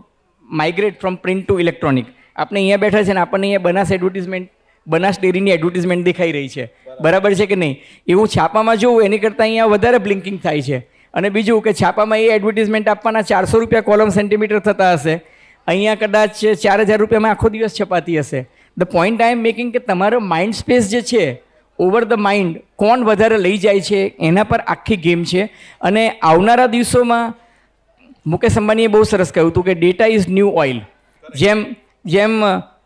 migrate from print to electronic. આપણે અહીંયા બેઠા છે ને આપણને અહીંયા બનાસ એડવર્ટિઝમેન્ટ, બનાસ ડેરીની એડવર્ટિઝમેન્ટ દેખાઈ રહી છે, બરાબર છે કે નહીં? એવું છાપામાં જોવું એની કરતાં અહીંયા વધારે બ્લિંકિંગ થાય છે. અને બીજું કે છાપામાં એ એડવર્ટિઝમેન્ટ આપવાના 400 રૂપિયા કોલમ સેન્ટીમીટર થતા હશે, અહીંયા કદાચ 4,000 રૂપિયામાં આખો દિવસ છપાતી હશે. The point I M making કે તમારો માઇન્ડ સ્પેસ જે છે, ઓવર ધ માઇન્ડ કોણ વધારે લઈ જાય છે એના પર આખી ગેમ છે. અને આવનારા દિવસોમાં મુકેશ અંબાણીએ બહુ સરસ કહ્યું હતું કે ડેટા ઇઝ ન્યૂ ઓઇલ. જેમ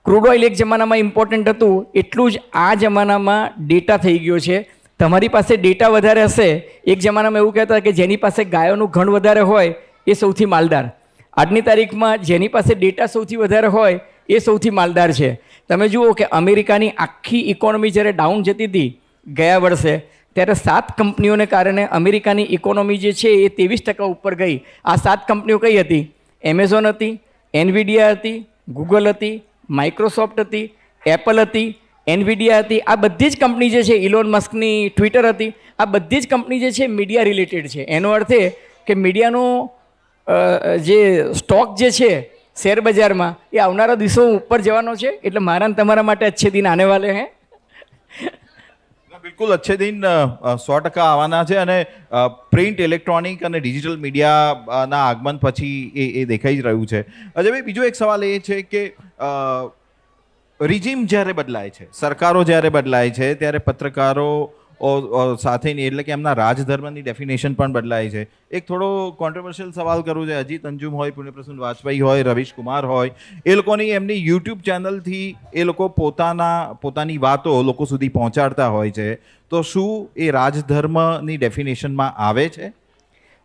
ક્રૂડ ઓઇલ એક જમાનામાં ઇમ્પોર્ટન્ટ હતું એટલું જ આ જમાનામાં ડેટા થઈ ગયો છે. તમારી પાસે ડેટા વધારે હશે. એક જમાનામાં એવું કહેતા કે જેની પાસે ગાયોનું ઘણ વધારે હોય એ સૌથી માલદાર. આજની તારીખમાં જેની પાસે ડેટા સૌથી વધારે હોય એ સૌથી માલદાર છે. તમે જુઓ કે અમેરિકાની આખી ઇકોનોમી જ્યારે ડાઉન જતી હતી ગયા વર્ષે, ત્યારે 7 કંપનીઓને કારણે અમેરિકાની ઇકોનોમી જે છે એ 23% ઉપર ગઈ. આ 7 કંપનીઓ કઈ હતી? એમેઝોન હતી, એનવીડિયા હતી, ગૂગલ હતી, માઇક્રોસોફ્ટ હતી, એપલ હતી, એનવીડિયા હતી. આ બધી જ કંપની જે છે, ઇલોન મસ્કની ટ્વિટર હતી, આ બધી જ કંપની જે છે મીડિયા રિલેટેડ છે. એનો અર્થ એ કે મીડિયાનો જે સ્ટોક જે છે શેર બજારમાં એ આવનારા દિવસો ઉપર જવાનો છે. એટલે મારા ને તમારા માટે અચ્છે દિન આને વાલે હે. બિલકુલ અચ્છે દિન 100% આવવાના છે. અને પ્રિન્ટ, ઇલેક્ટ્રોનિક અને ડિજિટલ મીડિયાના આગમન પછી એ દેખાઈ જ રહ્યું છે. અજયભાઈ, બીજો એક સવાલ એ છે કે રિજીમ જ્યારે બદલાય છે, સરકારો જ્યારે બદલાય છે, ત્યારે પત્રકારો સાથેની એટલે કે એમના રાજધર્મની ડેફિનેશન પણ બદલાય છે. એક થોડો કોન્ટ્રોવર્શિયલ સવાલ કરું છે. અજીત અંજુમ હોય, પુણ્યપ્રસન્ન વાજપેયી હોય, રવીશ કુમાર હોય, એ લોકોની એમની યુટ્યુબ ચેનલથી એ લોકો પોતાની વાતો લોકો સુધી પહોંચાડતા હોય છે. તો શું એ રાજધર્મની ડેફિનેશનમાં આવે છે?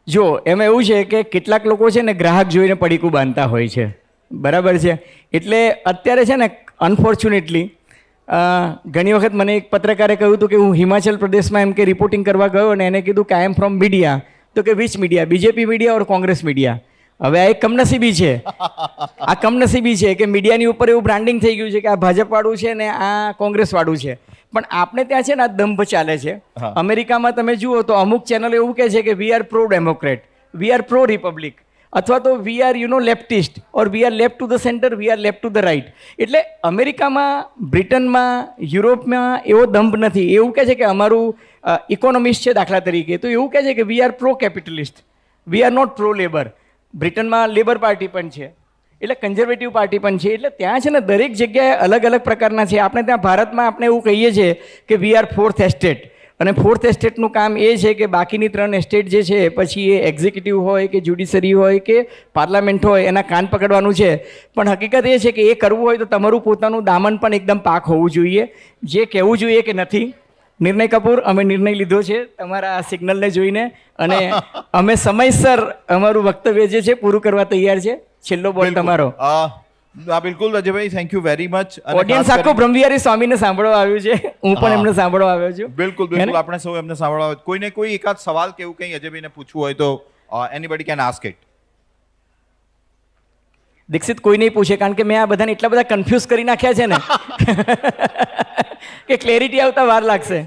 જો એમાં એવું છે કે કેટલાક લોકો છે ને ગ્રાહક જોઈને પડીકું બાંધતા હોય છે, બરાબર છે. એટલે અત્યારે છે ને અનફોર્ચ્યુનેટલી ઘણી વખત મને એક પત્રકારે કહ્યું હતું કે હું હિમાચલ પ્રદેશમાં એમ કે રિપોર્ટિંગ કરવા ગયો અને એને કીધું કે આઈ એમ ફ્રોમ મીડિયા. તો કે which media? BJP media or Congress media? હવે આ એક કમનસીબી છે, આ કમનસીબી છે કે મીડિયાની ઉપર એવું બ્રાન્ડિંગ થઈ ગયું છે કે આ ભાજપવાળું છે ને આ કોંગ્રેસવાળું છે. પણ આપણે ત્યાં છે ને આ દંભ ચાલે છે. અમેરિકામાં તમે જુઓ તો અમુક ચેનલ એવું કહે છે કે we are pro democrat, we are pro republic, અથવા તો we are leftist or we are left to the centre, we are left to the right. એટલે અમેરિકામાં, બ્રિટનમાં, યુરોપમાં એવો દંભ નથી. એવું કહે છે કે અમારું ઇકોનોમિસ્ટ છે દાખલા તરીકે, તો એવું કહે છે કે we are pro capitalist, we are not pro labour. બ્રિટનમાં લેબર પાર્ટી પણ છે, એટલે કન્ઝર્વેટિવ પાર્ટી પણ છે. એટલે ત્યાં છે ને દરેક જગ્યાએ અલગ અલગ પ્રકારના છે. આપણે ત્યાં ભારતમાં આપણે એવું કહીએ છીએ કે વી આર ફોર્થ એસ્ટેટ, અને ફોર્થ એસ્ટેટનું કામ એ છે કે બાકીની 3 એસ્ટેટ જે છે, પછી એ એક્ઝિક્યુટિવ હોય કે જ્યુડિશરી હોય કે પાર્લામેન્ટ હોય, એના કાન પકડવાનું છે. પણ હકીકત એ છે કે એ કરવું હોય તો તમારું પોતાનું દામન પણ એકદમ પાક હોવું જોઈએ. જે કહેવું જોઈએ કે નથી. નિર્ણય કપૂર, અમે નિર્ણય લીધો છે તમારા આ સિગ્નલને જોઈને, અને અમે સમયસર અમારું વક્તવ્ય જે છે પૂરું કરવા તૈયાર છે. છેલ્લો બોલ તમારો. બિલકુલ Ajaybhai, thank you very much. Audience આખું બ્રહ્મવિહારી સ્વામીને સાંભળવા આવ્યું છે, હું પણ એમને સાંભળવા આવ્યો છું. બિલકુલ બિલકુલ, આપણે સૌ એમને સાંભળવા આવે. કોઈને કોઈ એકાદ સવાલ કે એવું કંઈ અજયભાઈને પૂછવું હોય તો anybody can ask it. Dikshit કોઈ નહીં પૂછે, કારણ કે મેં આ બધાને એટલા બધા કન્ફ્યુઝ કરી નાખ્યા છે ને કે ક્લેરિટી આવતા વાર લાગશે.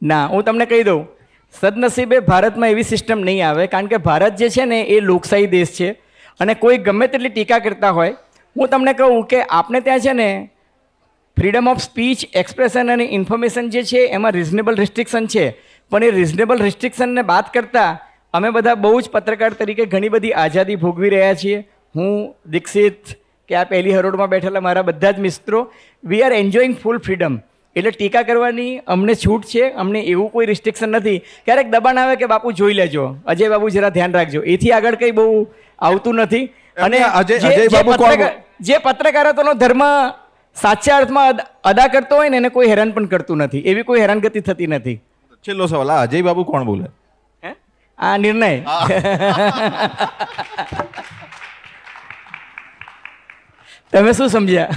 ના, હું તમને કહી દઉં, સદનસીબે ભારતમાં એવી સિસ્ટમ નહીં આવે, કારણ કે ભારત જે છે ને એ લોકશાહી દેશ છે. અને કોઈ ગમે તેટલી ટીકા કરતા હોય, હું તમને કહું કે આપણે ત્યાં છે ને ફ્રીડમ ઓફ સ્પીચ, એક્સપ્રેશન અને ઇન્ફોર્મેશન જે છે એમાં રિઝનેબલ રિસ્ટ્રિક્શન છે. પણ એ રિઝનેબલ રિસ્ટ્રિક્શનને બાદ કરતાં અમે બધા બહુ જ પત્રકાર તરીકે ઘણી બધી આઝાદી ભોગવી રહ્યા છીએ. હું, દીક્ષિત, કે આ પહેલી હરોળમાં બેઠેલા મારા બધા જ મિત્રો, we are enjoying full freedom. એટલે ટીકા કરવાની અમને છૂટ છે, અમને એવું કોઈ રિસ્ટ્રિક્શન નથી. ક્યારેક દબાણ આવે કે બાપુ જોઈ લેજો, અજય બાબુ જરા ધ્યાન રાખજો, એથી આગળ કંઈ બહુ આવતું નથી. અને જે પત્રકારત્વનો ધર્મ સાચા અર્થમાં અદા કરતો હોય ને એને કોઈ હેરાન પણ કરતું નથી. એવી કોઈ હેરાનગતિ થતી નથી. છેલ્લો સવાલ, અજય બાબુ કોણ બોલે? આ નિર્ણય તમે શું સમજ્યા?